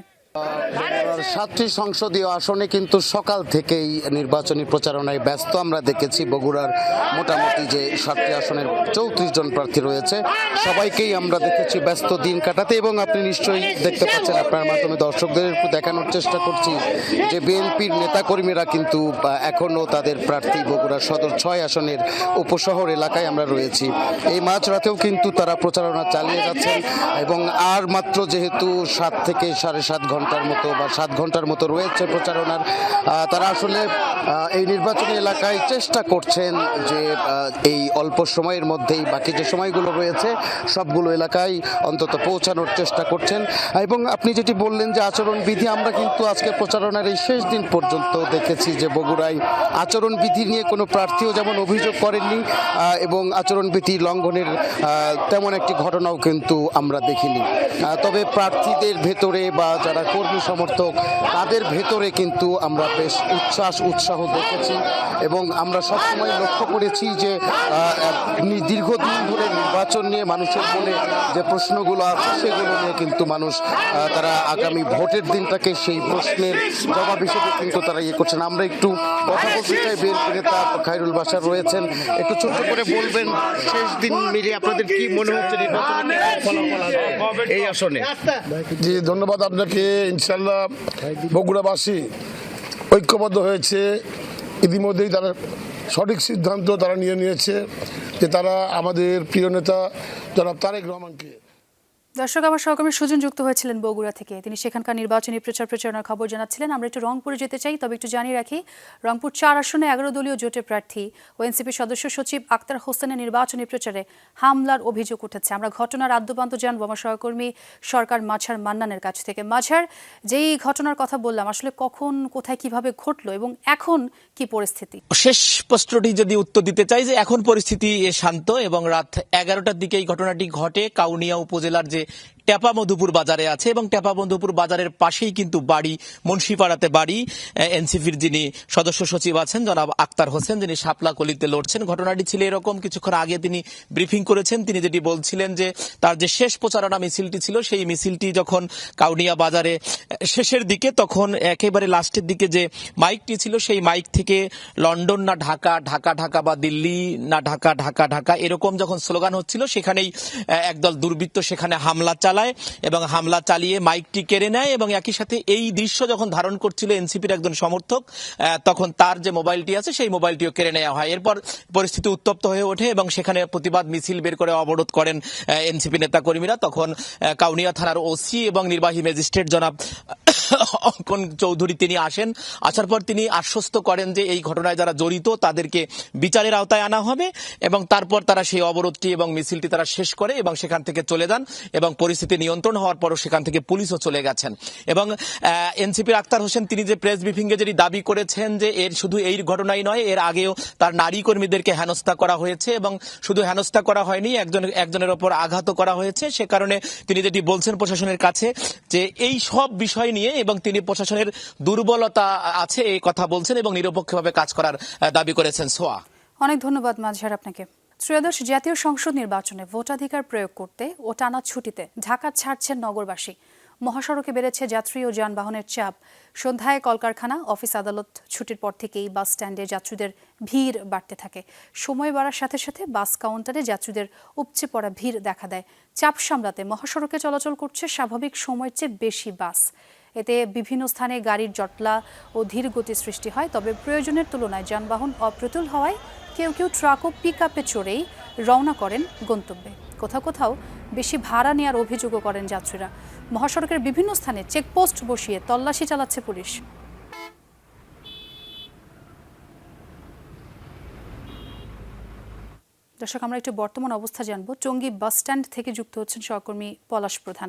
7টি সংসদীয় আসনে কিন্তু সকাল থেকেই নির্বাচনী প্রচারণায় ব্যস্ত আমরা দেখেছি। বগুড়ার মোটামুটি যে 7টি আসনের 34 জন প্রার্থী রয়েছে সবাইকেই আমরা দেখেছি ব্যস্ত দিন কাটাতে, এবং আপনি নিশ্চয়ই দেখতে পাচ্ছেন, আপনার মাধ্যমে দর্শকদের একটু দেখানোর চেষ্টা করছি যে বিএনপির নেতাকর্মীরা কিন্তু এখনও তাদের প্রার্থী বগুড়া সদর 6 আসনের উপশহর এলাকায় আমরা রয়েছি। এই মাঝরাতেও কিন্তু তারা প্রচারণা চালিয়ে যাচ্ছেন, এবং আর মাত্র যেহেতু 7 থেকে 7.5 ঘন্টার মতো বা 7 ঘন্টার মতো রয়েছে প্রচারণার, তারা আসলে এই নির্বাচনী এলাকায় চেষ্টা করছেন যে এই অল্প সময়ের মধ্যেই বাকি যে সময়গুলো রয়েছে সবগুলো এলাকায় অন্তত পৌঁছানোর চেষ্টা করছেন। এবং আপনি যেটি বললেন যে আচরণবিধি, আমরা কিন্তু আজকে প্রচারণার এই শেষ দিন পর্যন্ত দেখেছি যে বগুড়ায় আচরণবিধি নিয়ে কোনো প্রার্থীও যেমন অভিযোগ করেননি, এবং আচরণবিধি লঙ্ঘনের তেমন একটি ঘটনাও কিন্তু আমরা দেখিনি। তবে প্রার্থীদের ভেতরে বা যারা কর্মী সমর্থক তাদের ভেতরে কিন্তু আমরা বেশ উৎসাহ দেখেছি, এবং আমরা সবসময় লক্ষ্য করেছি যে দীর্ঘদিন ধরে নির্বাচন নিয়ে মানুষের মনে যে প্রশ্নগুলো আছে সেগুলো নিয়ে কিন্তু মানুষ তারা আগামী ভোটের দিনটাকে সেই প্রশ্নের জবাব হিসেবে কিন্তু তারা করছেন। আমরা একটু কথা বলতে চাই, বিএনপি নেতা খায়রুল বাশার রয়েছেন, একটু ছোট্ট করে বলবেন শেষ দিন মিলিয়ে আপনাদের কি মনে হচ্ছে নির্বাচনের ফলাফল এই আসনে? জি, ধন্যবাদ আপনাকে। ইনশাল্লাহ বগুড়াবাসী ঐক্যবদ্ধ হয়েছে, ইতিমধ্যেই তারা সঠিক সিদ্ধান্ত তারা নিয়েছে যে তারা আমাদের প্রিয় নেতা জনাব তারেক রহমানকে। দর্শক, আমার সহকর্মী সুজন যুক্ত হয়েছিলেন বগুড়া থেকে, তিনি সেখানকার নির্বাচনী প্রচারণার খবর জানাচ্ছিলেন। আমরা একটু রংপুরে যেতে চাই, তবে একটু জানিয়ে রাখি রংপুর 4 আসনে 11 দলীয় জোটের প্রার্থী ও এনসিপি সদস্য সচিব আক্তার হোসেনের নির্বাচনী প্রচারে হামলার অভিযোগ উঠেছে। আমরা ঘটনার আদ্যপান্ত জানবো আমার সহকর্মী সরকার মাঝার মান্নানের কাছ থেকে। মাঝার, যেই ঘটনার কথা বললাম, আসলে কখন, কোথায়, কিভাবে ঘটলো এবং এখন কি পরিস্থিতি? শেষ প্রশ্নটি যদি উত্তর দিতে চাই, যে এখন পরিস্থিতি শান্ত, এবং রাত 11টার দিকে এই ঘটনাটি ঘটে। কাউনিয়া উপজেলার যে টেপা মধুপুর বাজারে আছে, এবং টেপা মধুপুর বাজারের পাশেই কিন্তু বাড়ি, মুন্সিপাড়াতে বাড়ি এনসিপির যিনি সদস্য সচিব আছেন জনাব আক্তার হোসেন, যিনি শাপলা কলিতে লড়ছেন। ঘটনাটি ছিল এরকম, কিছুক্ষণ আগে তিনি ব্রিফিং করেছেন। তিনি যেটি বলছিলেন যে তার যে শেষ প্রচারণা মিছিলটি ছিল, সেই মিছিলটি যখন কাউনিয়া বাজারে শেষের দিকে, তখন একেবারে লাস্টের দিকে যে মাইকটি ছিল, সেই মাইক থেকে লন্ডন না ঢাকা, ঢাকা ঢাকা বা দিল্লি না ঢাকা, ঢাকা ঢাকা এরকম যখন স্লোগান হচ্ছিল, সেখানেই একদল দুর্বৃত্ত সেখানে হামলা চালায়, এবং হামলা চালিয়ে মাইকটি কেড়ে নেয়। এবং একই সাথে এই দৃশ্য যখন ধারণ করছিল এনসিপির একজন সমর্থক, তখন তার যে মোবাইলটি আছে সেই মোবাইলটিও কেড়ে নেওয়া হয়। এরপর পরিস্থিতি উত্তপ্ত হয়ে ওঠে, এবং সেখানে প্রতিবাদ মিছিল বের করে অবরোধ করেন এনসিপি নেতাকর্মীরা। তখন কাউনিয়া থানার ওসি এবং নির্বাহী ম্যাজিস্ট্রেট জনাব অঙ্কন চৌধুরী তিনি আসেন। আসার পর তিনি আশ্বস্ত করেন যে এই ঘটনায় যারা জড়িত তাদেরকে বিচারের আওতায় আনা হবে, এবং তারপর তারা সেই অবরোধটি এবং মিছিলটি তারা শেষ করে এবং সেখান থেকে চলে যান। এবং পরিস্থিতি নিয়ন্ত্রণ হওয়ার পরও সেখান থেকে পুলিশও চলে গেছেন। এবং এনসিপির আক্তার হোসেন তিনি যে প্রেস ব্রিফিংয়ে যেটি দাবি করেছেন যে এর শুধু এই ঘটনাই নয়, এর আগেও তার নারী কর্মীদেরকে হেনস্থা করা হয়েছে, এবং শুধু হেনস্থা করা হয়নি, একজনের ওপর আঘাতও করা হয়েছে। সে কারণে তিনি যেটি বলছেন প্রশাসনের কাছে যে এই সব বিষয় নিয়ে, এবং তিনি প্রশাসনের দুর্বলতা আছে এই কথা বলছেন, এবং নিরপেক্ষভাবে কাজ করার দাবি করেছেন। সোয়া, অনেক ধন্যবাদ মাঝহার আপনাকে। ত্রয়োদশ জাতীয় সংসদ নির্বাচনে ভোটাধিকার প্রয়োগ করতে ও টানা ছুটিতে ঢাকা ছাড়ছেন নগরবাসী। মহাসড়কে বেড়েছে যাত্রী ও যানবাহনের চাপ। সন্ধ্যায় কলকারখানা, অফিস, আদালত ছুটির পর থেকেই বাস স্ট্যান্ডে যাত্রীদের ভিড় বাড়তে থাকে। সময় বাড়ার সাথে সাথে বাস কাউন্টারে যাত্রীদের উপচে পড়া ভিড় দেখা দেয়। চাপ সামলাতে মহাসড়কে চলাচল করছে স্বাভাবিক সময়ের চেয়ে বেশি বাস। এতে বিভিন্ন স্থানে গাড়ির জটলা ও ধীর গতি সৃষ্টি হয়। তবে প্রয়োজনের তুলনায় যানবাহন অপ্রতুল হওয়ায় কেউ কেউ ট্রাক ও পিকআপে চড়েই রওনা করেন গন্তব্যে। কোথাও কোথাও বেশি ভাড়া নেওয়ার অভিযোগও করেন যাত্রীরা। মহাসড়কের বিভিন্ন স্থানে চেকপোস্ট বসিয়ে তল্লাশি চালাচ্ছে পুলিশ। দর্শক, আমরা একটু বর্তমান অবস্থা জানবো। টঙ্গী বাস স্ট্যান্ড থেকে যুক্ত হচ্ছেন সহকর্মী পলাশ প্রধান।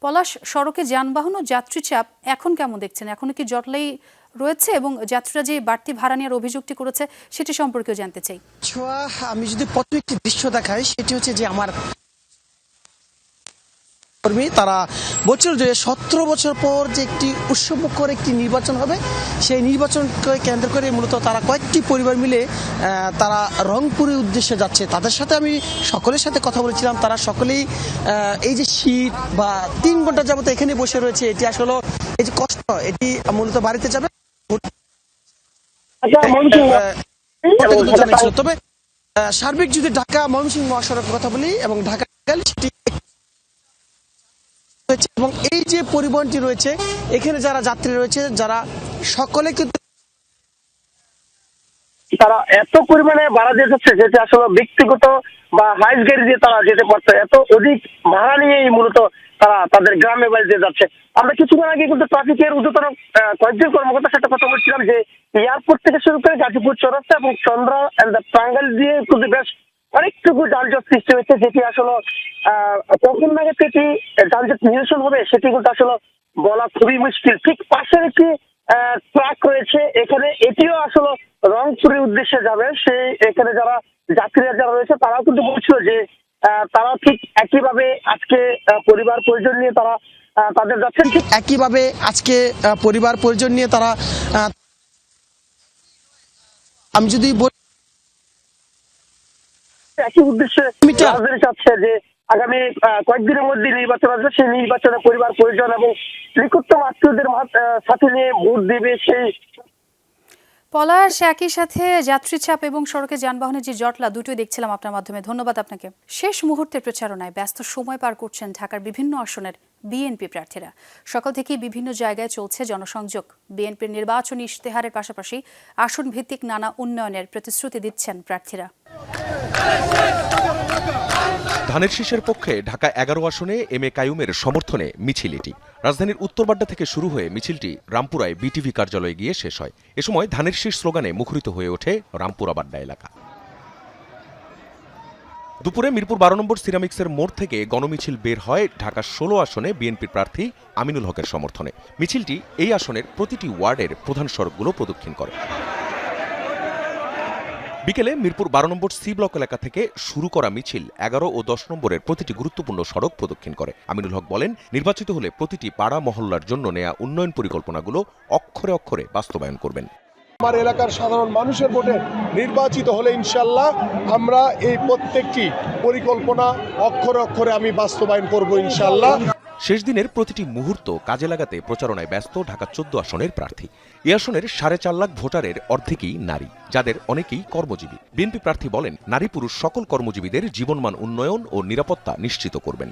পলাশ, সড়কে যানবাহন ও যাত্রী চাপ এখন কেমন দেখছেন? এখনো কি জটলাই রয়েছে এবং যাত্রীরা যে বাড়তি ভাড়া নেওয়ার অভিযোগটি করেছে সেটি সম্পর্কেও জানতে চাই। ছোঁয়া, আমি যদি প্রথম একটি দৃশ্য দেখাই, সেটি হচ্ছে যে আমার কর্মী তারা বলছিল যে 17 বছর পর যে একটি উৎসবমুখর একটি নির্বাচন হবে, সেই নির্বাচনকে কেন্দ্র করে মূলত তারা কয়েকটি পরিবার মিলে তারা রংপুরের উদ্দেশ্যে যাচ্ছে। তাদের সাথে আমি সকলের সাথে কথা বলেছিলাম, তারা সকলেই এই যে শীত বা 3 ঘন্টা যাবত এখানে বসে রয়েছে, এটি আসলে এই যে কষ্ট, এটি মূলত বাড়িতে যাবে জানিয়েছিল। তবে সার্বিক যদি ঢাকা ময়মনসিংহ মহাসড়কের কথা বলি এবং ঢাকা সেটি এবং এই যে পরিবহনটি রয়েছে, এখানে যারা যাত্রী রয়েছে যারা সকলে কিন্তু তারা এত পরিমাণে ভাড়া দিয়ে যাচ্ছে যেটা আসলে ব্যক্তিগত বা হাইস গাড়ি দিয়ে তারা যেতে পারতো, এত অধিক ভাড়া নিয়েই মূলত তারা তাদের গ্রামে বাড়ি দিয়ে যাচ্ছে। আমরা কিছুক্ষণ আগে কিন্তু ট্রাফিকের ঊর্ধ্বতন কয়েকজন কর্মকর্তার সাথে কথা বলছিলাম যে এয়ারপোর্ট থেকে শুরু করে গাজীপুর চৌরাস্তা এবং চন্দ্রা এন্ড টাঙ্গাইল দিয়ে কিন্তু বেশ অনেকটুকু যানজট সৃষ্টি হয়েছে, যেটি আসলে কখন নাগাদ এটি যানজট নিরসন হবে সেটি কিন্তু আসলে বলা খুবই মুশকিল। ঠিক পাশের একটি ট্রাক রয়েছে এখানে, এটিও আসলে রংপুরের উদ্দেশ্যে যাবে। সেই এখানে যারা যাত্রীরা যারা রয়েছে তারাও কিন্তু বলছিল যে তারা ঠিক একইভাবে আজকে পরিবার পরিজন নিয়ে তারা তাদের যাচ্ছেন, ঠিক একইভাবে আজকে পরিবার পরিজন নিয়ে তারা, আমি যদি একই উদ্দেশ্যে রাজধানী চাচ্ছে যে আগামী কয়েকদিনের মধ্যে নির্বাচন আসবে, সেই নির্বাচনে পরিবার পরিজন এবং নিকটতম আত্মীয়দের সাথে নিয়ে ভোট দেবে। সেই পলাশ, একই সাথে যাত্রী চাপ এবং সড়কে যানবাহনের যে জটলা, দুটোই দেখছিলাম আপনার মাধ্যমে। ধন্যবাদ আপনাকে। শেষ মুহূর্তের প্রচারণায় ব্যস্ত সময় পার করছেন ঢাকার বিভিন্ন আসনের বিএনপি প্রার্থীরা। সকাল থেকেই বিভিন্ন জায়গায় চলছে জনসংযোগ। বিএনপির নির্বাচনী ইশতেহারের পাশাপাশি আসন ভিত্তিক নানা উন্নয়নের প্রতিশ্রুতি দিচ্ছেন প্রার্থীরা। ধানের শীষের পক্ষে ঢাকা 11 আসনে এম এ কাইয়ুমের সমর্থনে মিছিল এটি। রাজধানীর উত্তরবাড্ডা থেকে শুরু হয়ে মিছিলটি রামপুরায় বিটিভি কার্যালয়ে গিয়ে শেষ হয়। এ সময় ধানের শীষ স্লোগানে মুখরিত হয়ে ওঠে রামপুরা বাড্ডা এলাকা। দুপুরে মিরপুর 12 নম্বর সিরামিক্সের মোড় থেকে গণমিছিল বের হয় ঢাকা 16 আসনে বিএনপির প্রার্থী আমিনুল হকের সমর্থনে। মিছিলটি এই আসনের প্রতিটি ওয়ার্ডের প্রধান সড়কগুলো প্রদক্ষিণ করে। বিকেলে মিরপুর 12 নম্বর সি ব্লক এলাকা থেকে শুরু করা মিছিল 11 ও 10 নম্বরের প্রতিটি গুরুত্বপূর্ণ সড়ক প্রদক্ষিণ করে। আমিনুল হক বলেন, নির্বাচিত হলে প্রতিটি পাড়া মহল্লার জন্য নেয়া উন্নয়ন পরিকল্পনাগুলো অক্ষরে অক্ষরে বাস্তবায়ন করবেন। আমার এলাকার সাধারণ মানুষের ভোটে নির্বাচিত হলে ইনশাল্লাহ আমরা এই প্রত্যেকটি পরিকল্পনা অক্ষরে অক্ষরে আমি বাস্তবায়ন করব ইনশাল্লাহ। শেষ দিনের প্রতিটি মুহূর্ত কাজে লাগাতে প্রচারণায় ব্যস্ত ঢাকা 14 আসনের প্রার্থী। এ আসনের 4.5 লাখ ভোটারের অর্ধেকই নারী, যাদের অনেকেই কর্মজীবী। বিএনপি প্রার্থী বলেন, নারী পুরুষ সকল কর্মজীবীদের জীবনমান উন্নয়ন ও নিরাপত্তা নিশ্চিত করবেন।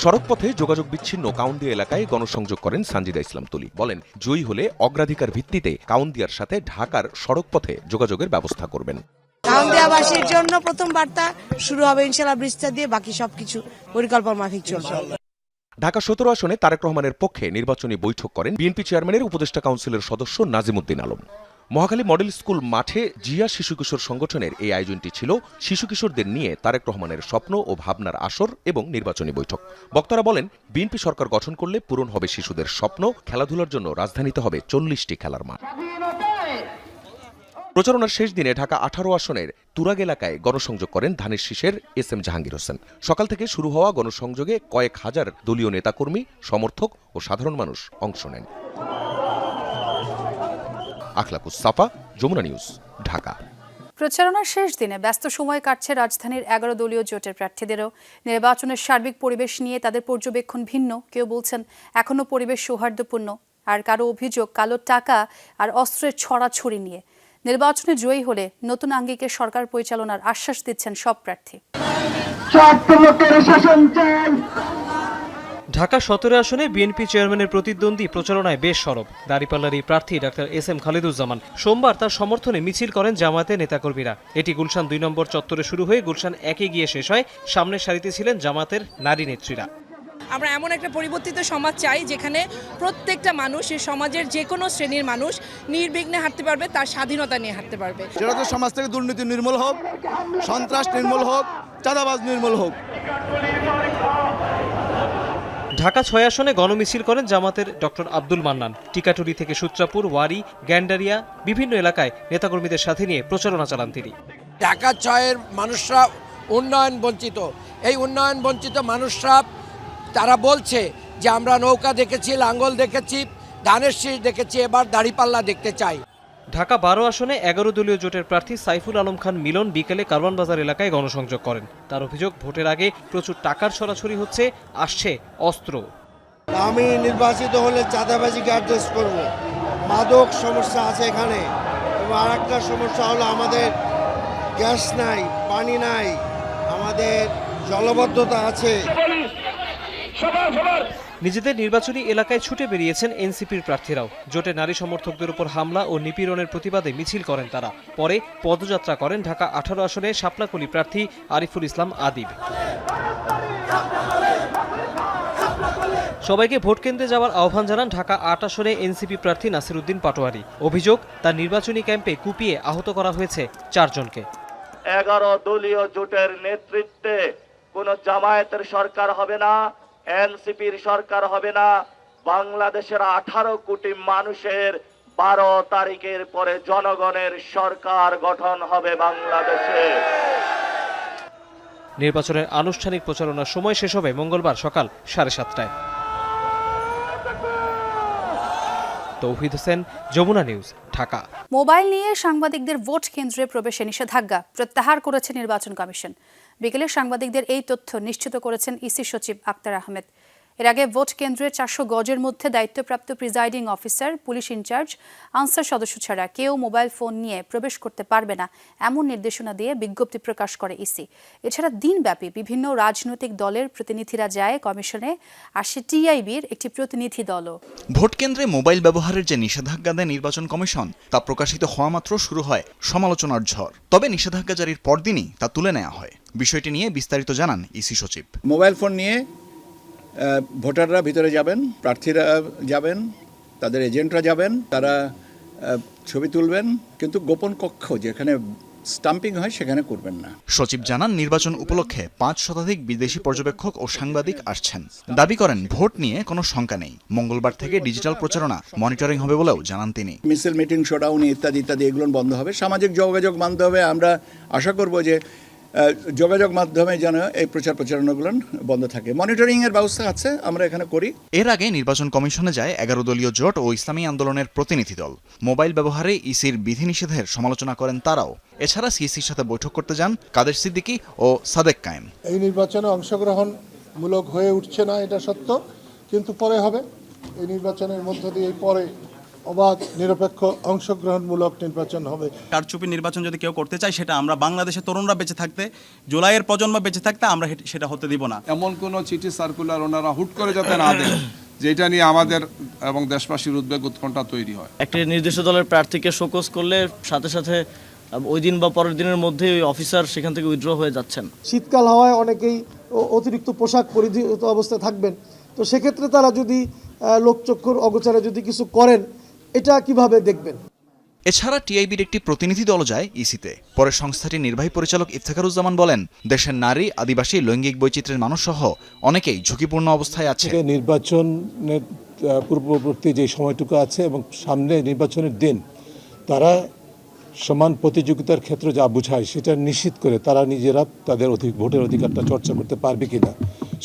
সড়কপথে যোগাযোগ বিচ্ছিন্ন কাউন্দিয়া এলাকায় গণসংযোগ করেন সানজিদা ইসলাম তুলি। বলেন, জয়ী হলে অগ্রাধিকার ভিত্তিতে কাউন্দিয়ার সাথে ঢাকার সড়কপথে যোগাযোগের ব্যবস্থা করবেন। কাউন্দিয়াবাসীর জন্য প্রথম বার্তা শুরু হবে ইনশাআল্লাহ ব্রিজটা দিয়ে, বাকি সবকিছু পরিকল্পনা মাফিক চলবে। ঢাকা 17 আসনে তারেক রহমানের পক্ষে নির্বাচনী বৈঠক করেন বিএনপি চেয়ারম্যানের উপদেষ্টা কাউন্সিলের সদস্য নাজিমুদ্দিন আলম। মহাখালী মডেল স্কুল মাঠে জিয়া শিশু কিশোর সংগঠনের এই আয়োজনটি ছিল শিশু কিশোরদের নিয়ে তারেক রহমানের স্বপ্ন ও ভাবনার আসর এবং নির্বাচনী বৈঠক। বক্তারা বলেন, বিএনপি সরকার গঠন করলে পূরণ হবে শিশুদের স্বপ্ন, খেলাধুলার জন্য রাজধানীতে হবে 40টি খেলার মাঠ। প্রচারণার শেষ দিনে ঢাকা 18 আসনের তুরাগ এলাকায় গণসংযোগ করেন ধানের শীষের এস.এম. জাহাঙ্গীর হোসেন। সকাল থেকে শুরু হওয়া গণসংযোগে কয়েক হাজার দলীয় নেতাকর্মী, সমর্থক ও সাধারণ মানুষ অংশ নেন। আখলাকুস সাফা, যমুনা নিউজ, ঢাকা। প্রচারণার শেষ দিনে ব্যস্ত সময় কাটছে রাজধানীর 11 দলীয় জোটের প্রার্থীদেরও। নির্বাচনের সার্বিক পরিবেশ নিয়ে তাদের পর্যবেক্ষণ ভিন্ন। কেউ বলছেন এখনো পরিবেশ সৌহার্দ্যপূর্ণ, আর কারো অভিযোগ কালো টাকা আর অস্ত্রের ছড়াছড়ি নিয়ে। নির্বাচনে জয়ী হলে নতুন আঙ্গিকে সরকার পরিচালনার আশ্বাস দিচ্ছেন সব প্রার্থী। ঢাকা 17 আসনে বিএনপি চেয়ারম্যানের প্রতিদ্বন্দ্বী প্রচারণায় বেশ সরব। দাঁড়িপাল্লার এই প্রার্থী ডাক্তার এস.এম. খালিদুজ্জামান সোমবার তার সমর্থনে মিছিল করেন জামায়াতের নেতাকর্মীরা। এটি গুলশান 2 নম্বর চত্বরে শুরু হয়ে গুলশান 1-এ গিয়ে শেষ হয়। সামনের সারিতে ছিলেন জামায়াতের নারী নেত্রীরা। আমরা এমন একটা পরিবর্তিত সমাজ চাই যেখানে প্রত্যেকটা মানুষ এই সমাজের যে কোনো শ্রেণীর মানুষ নির্বিঘ্নে হাঁটতে পারবে, তার স্বাধীনতা নিয়ে হাঁটতে পারবে। যেটা সমাজ থেকে দুর্নীতি নির্মূল হোক, সন্ত্রাস নির্মূল হোক, চাঁদাবাজ নির্মূল হোক। ঢাকা ৬ আসনে গণমিছিল করেন জামাতের ডক্টর আব্দুল মান্নান। টিকাটুলি থেকে সূত্রাপুর, ওয়ারী, গ্যান্ডারিয়া বিভিন্ন এলাকায় নেতাকর্মীদের সাথে নিয়ে প্রচারণা চালান তিনি। ঢাকা ৬-এর মানুষরা উন্নয়ন বঞ্চিত, এই উন্নয়ন বঞ্চিত মানুষরা তারা বলছে যে আমরা নৌকা দেখেছি, লাঙ্গল দেখেছি, ধানের শীষ দেখেছি, এবার দাড়িপাল্লা দেখতে চাই। ঢাকা ১২ আসনে ১১ দলীয় জোটের প্রার্থী সাইফুল আলম খান মিলন বিকেলে কারওয়ান বাজার এলাকায় গণসংযোগ করেন। তার অভিযোগ, ভোটের আগে প্রচুর টাকার ছড়াছড়ি হচ্ছে, আসছে অস্ত্র। আমি নির্বাচিত হলে চাঁদাবাজিকে অ্যাড্রেস করব। মাদক সমস্যা আছে এখানে, এবং আর একটা সমস্যা হলো আমাদের গ্যাস নাই, পানি নাই, আমাদের জলবদ্ধতা আছে। নিজেদের নির্বাচনী এলাকায় ছুটে বেরিয়েছেন এনসিপির প্রার্থীরাও। জোটে নারী সমর্থকদের উপর হামলা ও নিপীড়নের প্রতিবাদে মিছিল করেন তারা। পরে পদযাত্রা করেন ঢাকা ১৮ আসনে শাপলাকলি প্রার্থী আরিফুল ইসলাম আদিব। সবাইকে ভোট কেন্দ্রে যাওয়ার আহ্বান জানান ঢাকা ৮ আসনে এনসিপি প্রার্থী নাসির উদ্দিন পাটোয়ারি। অভিযোগ, তার নির্বাচনী ক্যাম্পে কুপিয়ে আহত করা হয়েছে ৪ জনকে। 11 দলীয় জোটের নেতৃত্বে কোন জামায়াতের সরকার হবে না, এনসিপির সরকার হবে না। বাংলাদেশের 18 কোটি মানুষের 12 তারিখের পরে জনগণের সরকার গঠন হবে বাংলাদেশে। নির্বাচনের আনুষ্ঠানিক প্রচারণার সময় শেষ হবে মঙ্গলবার সকাল 7:30টায়। তৌহিদ হোসেন, যমুনা নিউজ, ঢাকা। মোবাইল নিয়ে সাংবাদিকদের ভোট কেন্দ্রে প্রবেশে নিষেধাজ্ঞা প্রত্যাহার করেছে নির্বাচন কমিশন। বিকেলে সাংবাদিকদের এই তথ্য নিশ্চিত করেছেন ইসি সচিব আক্তার আহমেদ। এর আগে ভোট কেন্দ্রের 400 গজের মধ্যে দায়িত্বপ্রাপ্ত presiding officer, police incharge, Ansar সদস্য ছাড়া কেউ মোবাইল ফোন নিয়ে প্রবেশ করতে পারবে না এমন নির্দেশনা দিয়ে বিজ্ঞপ্তি প্রকাশ করে ইসি। এছাড়া দিনব্যাপী বিভিন্ন রাজনৈতিক দলের প্রতিনিধিরা যায় কমিশনে, আসে টিআইবির একটি প্রতিনিধি দলও। ভোট কেন্দ্রে মোবাইল ব্যবহারের যে নিষেধাজ্ঞা দেয় নির্বাচন কমিশন, তা প্রকাশিত হওয়া মাত্র শুরু হয় সমালোচনার ঝড়। তবে নিষেধাজ্ঞা জারির পরদিনই তা তুলে নেওয়া হয়। বিষয়টি নিয়ে বিস্তারিত জানান ইসি সচিব। মোবাইল ফোন নিয়ে ভোটাররা ভিতরে যাবেন, প্রার্থীরা যাবেন, তাদের এজেন্টরা যাবেন, তারা ছবি তুলবেন, কিন্তু গোপন কক্ষ যেখানে স্টাম্পিং হয় সেখানে করবেন না। সচিব জানান, নির্বাচন উপলক্ষে 5 শতাধিক বিদেশি পর্যবেক্ষক ও সাংবাদিক আসছেন। দাবি করেন, ভোট নিয়ে কোনো শঙ্কা নেই। মঙ্গলবার থেকে ডিজিটাল প্রচারণা মনিটরিং হবে বলেও জানান তিনি। মিছিল, মিটিং, শোডাউন ইত্যাদি ইত্যাদি এগুলো বন্ধ হবে। সামাজিক যোগাযোগ মাধ্যমে আমরা আশা করব যে যোগাযোগ মাধ্যমে যেন এই প্রচারণাগুলো বন্ধ থাকে। মনিটরিং এর ব্যবস্থা আছে, আমরা এখানে করি। এর আগে নির্বাচন কমিশনে যায় 11 দলীয় জোট ও ইসলামী আন্দোলনের প্রতিনিধি দল। মোবাইল ব্যবহারে ইসির বিধিনিষেধের সমালোচনা করেন তারাও। এছাড়া সিইসির সাথে বৈঠক করতে যান কাদের সিদ্দিকী ও সাদেক কায়েম। এই নির্বাচনে অংশগ্রহণমূলক হয়ে উঠছে না, এটা সত্য, কিন্তু পরে হবে। এই নির্বাচনের মধ্য দিয়ে পরে অবাধ, নিরপেক্ষ, অংশগ্রহণমূলক নির্বাচন হবে। কারচুপি নির্বাচন যদি কেউ করতে চায়, সেটা আমরা বাংলাদেশের তরুণরা বেঁচে থাকতে, জুলাইয়ের প্রজন্ম বেঁচে থাকতে আমরা সেটা হতে দিব না। এমন কোনো চিঠি সার্কুলার ওনারা হুট করে যাতে না দেন, যেটা নিয়ে আমাদের এবং দেশবাসীর উদ্বেগ উৎকণ্ঠা তৈরি হয়। একটি নির্দিষ্ট দলের প্রার্থীকে শোকজ করলে সাথে সাথে ওই দিন বা পরের দিনের মধ্যে ওই অফিসার সেখান থেকে উইথড্র হয়ে যাচ্ছেন। শীতকাল হওয়ায় অনেকেই অতিরিক্ত পোশাক পরিহিত অবস্থায় থাকবেন, তো সেক্ষেত্রে তারা যদি লোকচক্ষুর অগোচরে যদি কিছু করেন, এটা কিভাবে দেখবেন? এছাড়া টিআইবির একটি প্রতিনিধি দল যায় ইসিতে। পরে সংস্থাটির নির্বাহী পরিচালক ইফতেখারুজ্জামান বলেন, দেশের নারী, আদিবাসী, লৈঙ্গিক বৈচিত্র্যের মানুষ সহ অনেকেই ঝুঁকিপূর্ণ অবস্থায় আছে। নির্বাচনের পূর্ববর্তী যে সময়টুকু আছে এবং সামনে নির্বাচনের দিন, তারা সমান প্রতিযোগিতার ক্ষেত্রে যা বোঝায় সেটা নিশ্চিত করে তারা নিজেরা তাদের ভোটের অধিকারটা চর্চা করতে পারবে কিনা,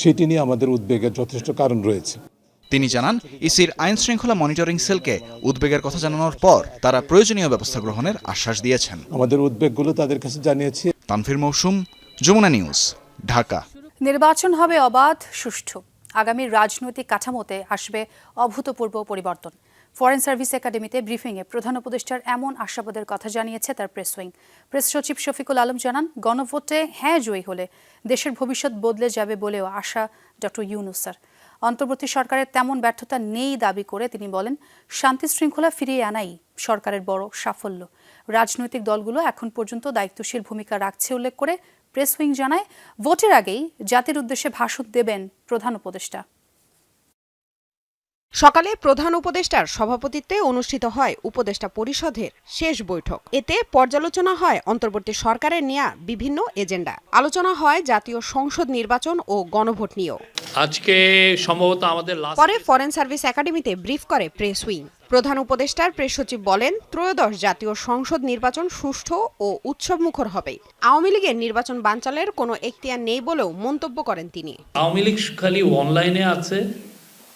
সেটি নিয়ে আমাদের উদ্বেগের যথেষ্ট কারণ রয়েছে। তিনি জানান, ইসির আইন শৃঙ্খলা মনিটরিং সেলকে উদ্বেগের কথা জানানোর পর তারা প্রয়োজনীয় ব্যবস্থা গ্রহণের আশ্বাস দিয়েছেন। আমাদের উদ্বেগগুলো তাদের কাছে জানিয়েছি। তানফির মৌসুম, যমুনা নিউজ, ঢাকা। নির্বাচন হবে অবাধ, সুষ্ঠু। আগামী রাজনৈতিক কাঠামোতে আসবে অভূতপূর্ব পরিবর্তন। ফরেন সার্ভিস একাডেমিতে ব্রিফিংয়ে প্রধান উপদেষ্টার এমন আশাবাদের কথা জানিয়েছে তার প্রেস উইং। প্রেস সচিব শফিকুল আলম জানান, গণভোটে হ্যাঁ জয়ী হলে দেশের ভবিষ্যৎ বদলে যাবে বলেও আশা ডক্টর ইউনূস স্যার। অন্তর্বর্তী সরকারের তেমন ব্যর্থতা নেই দাবি করে তিনি বলেন, শান্তি শৃঙ্খলা ফিরিয়ে আনাই সরকারের বড় সাফল্য। রাজনৈতিক দলগুলো এখন পর্যন্ত দায়িত্বশীল ভূমিকা রাখছে উল্লেখ করে প্রেস উইং জানায়, ভোটের আগেই জাতির উদ্দেশ্যে ভাষণ দেবেন প্রধান উপদেষ্টা। সকালে প্রধান উপদেষ্টার সভাপতিত্বে অনুষ্ঠিত হয় উপদেষ্টা পরিষদের শেষ বৈঠক। এতে পর্যালোচনা হয় অন্তর্বর্তী সরকারের নেয়া বিভিন্ন এজেন্ডা। আলোচনা হয় জাতীয় সংসদ নির্বাচন ও গণভোট নিয়েও। আজকে সম্ভবত আমাদের পরে ফরেন সার্ভিস একাডেমিতে ব্রিফ করে প্রেস উইং। প্রধান উপদেষ্টার প্রেস সচিব বলেন, ত্রয়োদশ জাতীয় সংসদ নির্বাচন সুষ্ঠু ও উৎসবমুখর হবে। আওয়ামী লীগের নির্বাচন বানচালের কোনো এখতিয়ার নেই বলেও মন্তব্য করেন তিনি। আওয়ামী লীগ খালি অনলাইনে আছে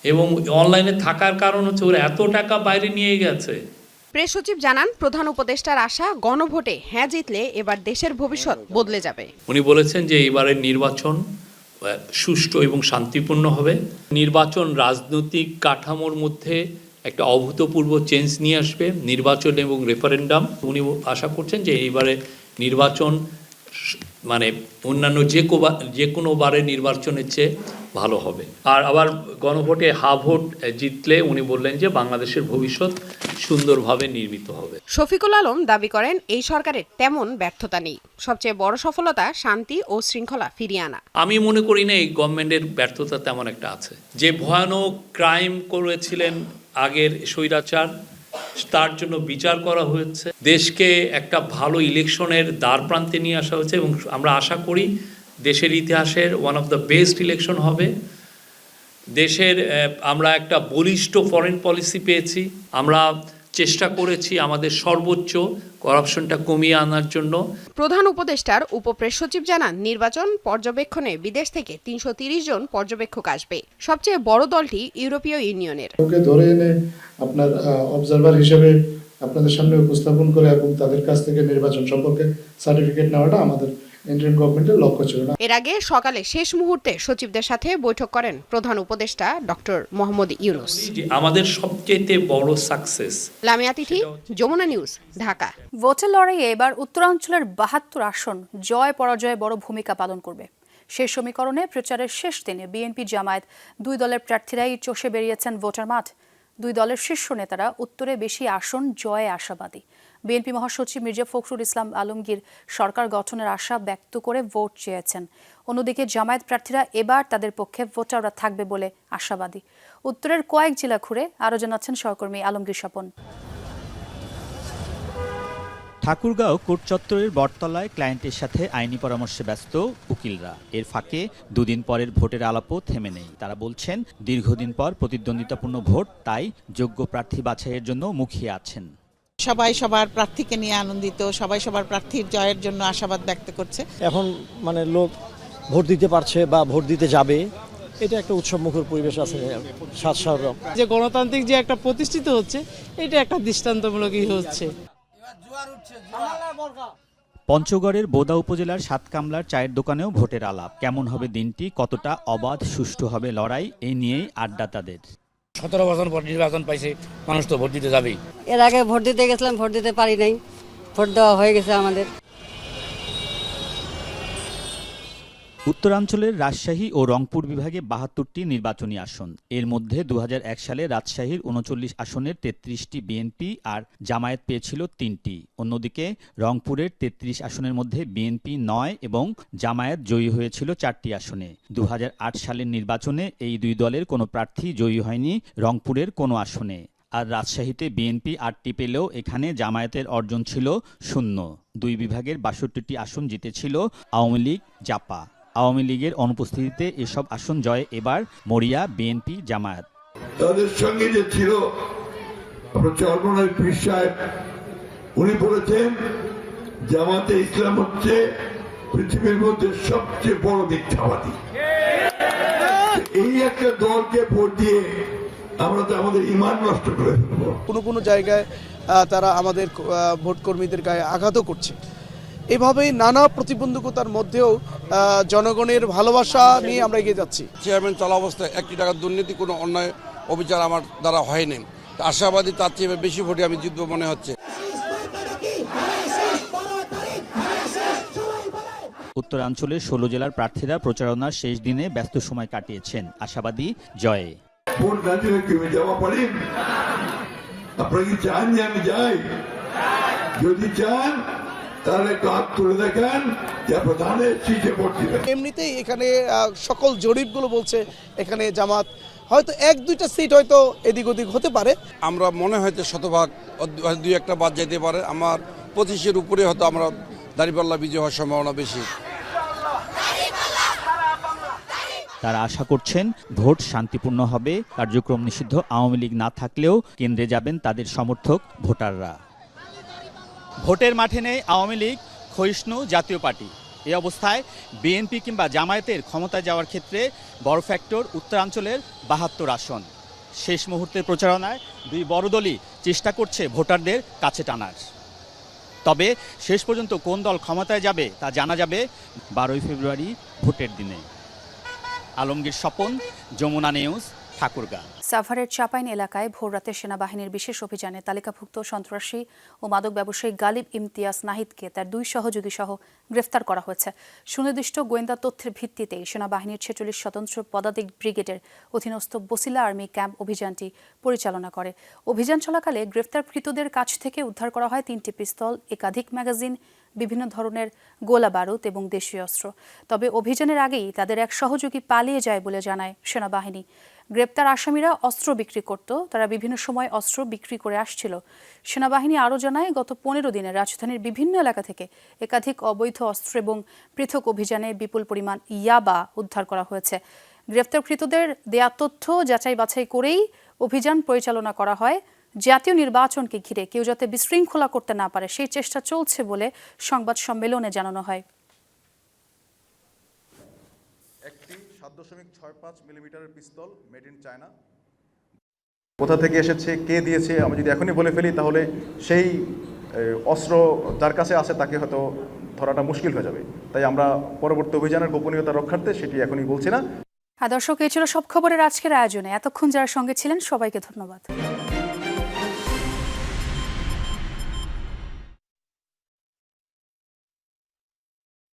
এবং অনলাইনে থাকার কারণ হচ্ছে ওরা এত টাকা বাইরে নিয়ে গেছে। প্রেস সচিব জানান, প্রধান উপদেষ্টার আশা গণভোটে হ্যাঁ জিতলে এবার দেশের ভবিষ্যৎ বদলে যাবে। উনি বলেছেন যে এবারের নির্বাচন সুষ্ঠু এবং শান্তিপূর্ণ হবে। নির্বাচন রাজনৈতিক কাঠামোর মধ্যে একটা অভূতপূর্ব চেঞ্জ নিয়ে আসবে, নির্বাচন এবং রেফারেন্ডাম। উনি আশা করছেন যে এইবারে নির্বাচন মানে অন্যান্য যে কোনো বারের নির্বাচনের চেয়ে ভালো হবে। আর আবার গণভোটে হা ভোট জিতলে উনি বললেন যে বাংলাদেশের ভবিষ্যৎ সুন্দরভাবে নির্মিত হবে। শফিকুল আলম দাবি করেন, এই সরকারের তেমন ব্যর্থতা নেই। সবচেয়ে বড় সফলতা শান্তি ও শৃঙ্খলা ফিরিয়ে আনা। আমি মনে করি না এই গভর্নমেন্টের ব্যর্থতা তেমন একটা আছে। যে ভয়ানক ক্রাইম করেছিলেন আগের স্বৈরাচার, তার জন্য বিচার করা হয়েছে। দেশকে একটা ভালো ইলেকশনের দ্বার প্রান্তে নিয়ে আসা হয়েছে এবং আমরা আশা করি দেশের ইতিহাসের one of the best election হবে। দেশের আমরা একটা বলিষ্ঠ ফরেন পলিসি পেয়েছি। আমরা চেষ্টা করেছি আমাদের সর্বোচ্চ করাপশনটা কমিয়ে আনার জন্য। প্রধান উপদেষ্টার উপপ্রেস সচিব জানান, নির্বাচন পর্যবেক্ষণে বিদেশ থেকে ৩৩০ জন পর্যবেক্ষক আসবে। সবচেয়ে বড় দলটি ইউরোপীয় ইউনিয়নের। ওকে ধরে এনে আপনার অবজারভার হিসেবে আপনাদের সামনে উপস্থাপন করে এবং তাদের কাছ থেকে নির্বাচন সম্পর্কে সার্টিফিকেট নেওয়াটা আমাদের ইন্টারিম গভর্নমেন্টের লক্ষ্য ছিল না। এর আগে সকালে শেষ মুহূর্তে সচিবদের সাথে বৈঠক করেন প্রধান উপদেষ্টা ডক্টর মোহাম্মদ ইউনূস। আমাদের সবচেয়ে বড় সাকসেস। লামিয়া তিথি, যমুনা নিউজ, ঢাকা। ভোটের লড়াইয়ে এবার উত্তরাঞ্চলের ৭২ আসন জয় পরাজয়ে বড় ভূমিকা পালন করবে। সেই সমীকরণে প্রচারের শেষ দিনে বিএনপি জামায়াত দুই দলের প্রার্থীরাই চষে বেরিয়েছেন ভোটার মাঠ। দুই দলের শীর্ষ নেতারা উত্তরে বেশি আসন জয়ে আশাবাদী। বিএনপি মহাসচিব মির্জা ফখরুল ইসলাম আলমগীর সরকার গঠনের আশা ব্যক্ত করে ভোট চেয়েছেন। অন্যদিকে জামায়াত প্রার্থীরা এবার তাদের পক্ষে ভোটাররা থাকবে বলে আশাবাদী। উত্তরের কয়েক জেলা ঘুরে আরও জানাচ্ছেন সহকর্মী আলমগীর স্বপন। ঠাকুরগাঁও কোর্ট চত্বরের বটতলায় ক্লায়েন্টের সাথে আইনি পরামর্শে ব্যস্ত উকিলরা। এর ফাঁকে দুদিন পরের ভোটের আলাপও থেমে নেই। তারা বলছেন, দীর্ঘদিন পর প্রতিদ্বন্দ্বিতাপূর্ণ ভোট, তাই যোগ্য প্রার্থী বাছাইয়ের জন্য মুখিয়ে আছেন। সবাই সবার প্রার্থীকে নিয়ে আনন্দিত, সবাই সবার প্রার্থীর জয়ের জন্য আশাবাদ ব্যক্ত করছে। এখন লোক ভোট দিতে পারছে বা ভোট দিতে যাবে, এটা একটা উৎসবমুখর পরিবেশ আছে। যে গণতান্ত্রিক যে একটা প্রতিষ্ঠিত হচ্ছে, এটা একটা দৃষ্টান্তমূলকই হচ্ছে। পঞ্চগড়ের বোদা উপজেলার সাতকামলার চায়ের দোকানেও ভোটের আলাপ। কেমন হবে দিনটি, কতটা অবাধ সুষ্ঠু হবে লড়াই, এই নিয়েই আড্ডা তাদের। 17 বছর পর নির্বাচন পাইছে, মানুষ তো ভোট দিতে যাবেই। এর আগে ভোট দিতে গেছিলাম, ভোট দিতে পারি নাই, ভোট দেওয়া হয়ে গেছে আমাদের। উত্তরাঞ্চলের রাজশাহী ও রংপুর বিভাগে ৭২টি নির্বাচনী আসন। এর মধ্যে ২০০১ সালে রাজশাহীর ৩৯ আসনের ৩৩টি বিএনপি আর জামায়াত পেয়েছিল ৩টি। অন্যদিকে রংপুরের ৩৩ আসনের মধ্যে বিএনপি ৯ এবং জামায়াত জয়ী হয়েছিল ৪টি আসনে। ২০০৮ সালের নির্বাচনে এই দুই দলের কোনো প্রার্থী জয়ী হয়নি রংপুরের কোনো আসনে। আর রাজশাহীতে বিএনপি ৮টি পেলেও এখানে জামায়াতের অর্জন ছিল 0। দুই বিভাগের ৬২টি আসন জিতেছিল আওয়ামী লীগ, জাপা। আওয়ামী লীগের অনুপস্থিতিতে এসব আসন জয়ে এবার মরিয়া বিএনপি, জামায়াত। তাদের সঙ্গে যে ছিল পীর সাহেব, উনি বলেছেন জামাতে ইসলাম হচ্ছে পৃথিবীর মধ্যে সবচেয়ে বড় মিথ্যাবাদী। এই একটা দলকে ভোট দিয়ে আমরা তো আমাদের ঈমান নষ্ট করে ফেলবো। কোনো জায়গায় তারা আমাদের ভোট কর্মীদের গায়ে আঘাতও করছে। এভাবেই নানা প্রতিবন্ধকতার মধ্যেও জনগণের ভালোবাসা নিয়ে আমরা এগিয়ে যাচ্ছি। চেয়ারম্যান চলা অবস্থায় 1 টাকার দুর্নীতি, কোনো অন্যায় অবিচার আমার দ্বারা হয়নি। আশাবাদী তার চেয়ে বেশি ভোটে আমি জিতবো মনে হচ্ছে। উত্তরাঞ্চলের 16 জেলার প্রার্থীরা প্রচারণার শেষ দিনে ব্যস্ত সময় কাটিয়েছেন, আশাবাদী জয়ে। ভোট না দিলে কেউ যাওয়া পারেন? আপনারা কি চান যে আমি যাই? যদি চান তাহলে একটু হাত তুলে দেখেন যে প্রধানের সিটে ভোট দিবেন। এমনিতেই এখানে সকল জরিপগুলো বলছে এখানে জামাত হয়তো 1-2টা সিট হয়তো এদিক ওদিক হতে পারে। আমরা মনে হয় যে শতভাগ 2-1টা বাদ যেতে পারে। আমার 25-এর উপরে হয়তো আমরা দাঁড়িপাল্লা বিজয় হওয়ার সম্ভাবনা বেশি। তারা আশা করছেন ভোট শান্তিপূর্ণ হবে, কার্যক্রম নিষিদ্ধ আওয়ামী লীগ না থাকলেও কেন্দ্রে যাবেন তাদের সমর্থক ভোটাররা। ভোটের মাঠে নেই আওয়ামী লীগ, ক্ষয়িষ্ণু জাতীয় পার্টি। এই অবস্থায় বিএনপি কিংবা জামায়াতের ক্ষমতায় যাওয়ার ক্ষেত্রে বড় ফ্যাক্টর উত্তরাঞ্চলের 72 আসন। শেষ মুহূর্তের প্রচারণায় দুই বড় দলই চেষ্টা করছে ভোটারদের কাছে টানার। তবে শেষ পর্যন্ত কোন দল ক্ষমতায় যাবে তা জানা যাবে 12 ফেব্রুয়ারি ভোটের দিনে। আলমগীর স্বপন, যমুনা নিউজ, ঠাকুরগাঁ। সাভারের চাপাইন এলাকায় ভোররাতে সেনাবাহিনীর বিশেষ অভিযানে তালিকাভুক্ত সন্ত্রাসী ও মাদক ব্যবসায়ী গালিব ইমতিয়াজ নাহিদকে তার 2 সহযোগী সহ গ্রেফতার করা হয়েছে। সুনির্দিষ্ট গোয়েন্দা তথ্যের ভিত্তিতেই সেনাবাহিনীর 46 স্বতন্ত্র পদাতিক ব্রিগেডের অধীনস্থ বসিলা আর্মি ক্যাম্প অভিযানটি পরিচালনা করে। অভিযান চলাকালে গ্রেফতারকৃতদের কাছ থেকে উদ্ধার করা হয় 3টি পিস্তল, একাধিক ম্যাগাজিন, বিভিন্ন ধরনের গোলা বারুদ এবং দেশীয় অস্ত্র। তবে অভিযানের আগেই তাদের এক সহযোগী পালিয়ে যায় বলে জানায় সেনাবাহিনী। গ্রেপ্তার আসামিরা অস্ত্র বিক্রি করত, তারা বিভিন্ন সময় অস্ত্র বিক্রি করে আসছিল। সেনাবাহিনী আরও জানায়, গত 15 দিনে রাজধানীর বিভিন্ন এলাকা থেকে একাধিক অবৈধ অস্ত্র এবং পৃথক অভিযানে বিপুল পরিমাণ ইয়াবা উদ্ধার করা হয়েছে। গ্রেপ্তারকৃতদের দেয়া তথ্য যাচাই বাছাই করেই অভিযান পরিচালনা করা হয়। জাতীয় নির্বাচনকে ঘিরে কেউ যাতে বিশৃঙ্খলা করতে না পারে সেই চেষ্টা চলছে বলে সংবাদ সম্মেলনে জানানো হয়। 7.65 মিলিমিটারের পিস্তল মেড ইন চায়না। কোথা থেকে এসেছে, কে দিয়েছে, আমি যদি এখনই বলে ফেলি তাহলে সেই অস্ত্র যার কাছে আছে তাকে হয়তো ধরাটা মুশকিল হয়ে যাবে। তাই আমরা পরবর্তী অভিযানের গোপনীয়তা রক্ষার্থে সেটি এখনই বলছি না। দর্শক, এই ছিল সব খবরের আজকের আয়োজনে। এতক্ষণ যারা সঙ্গে ছিলেন সবাইকে ধন্যবাদ।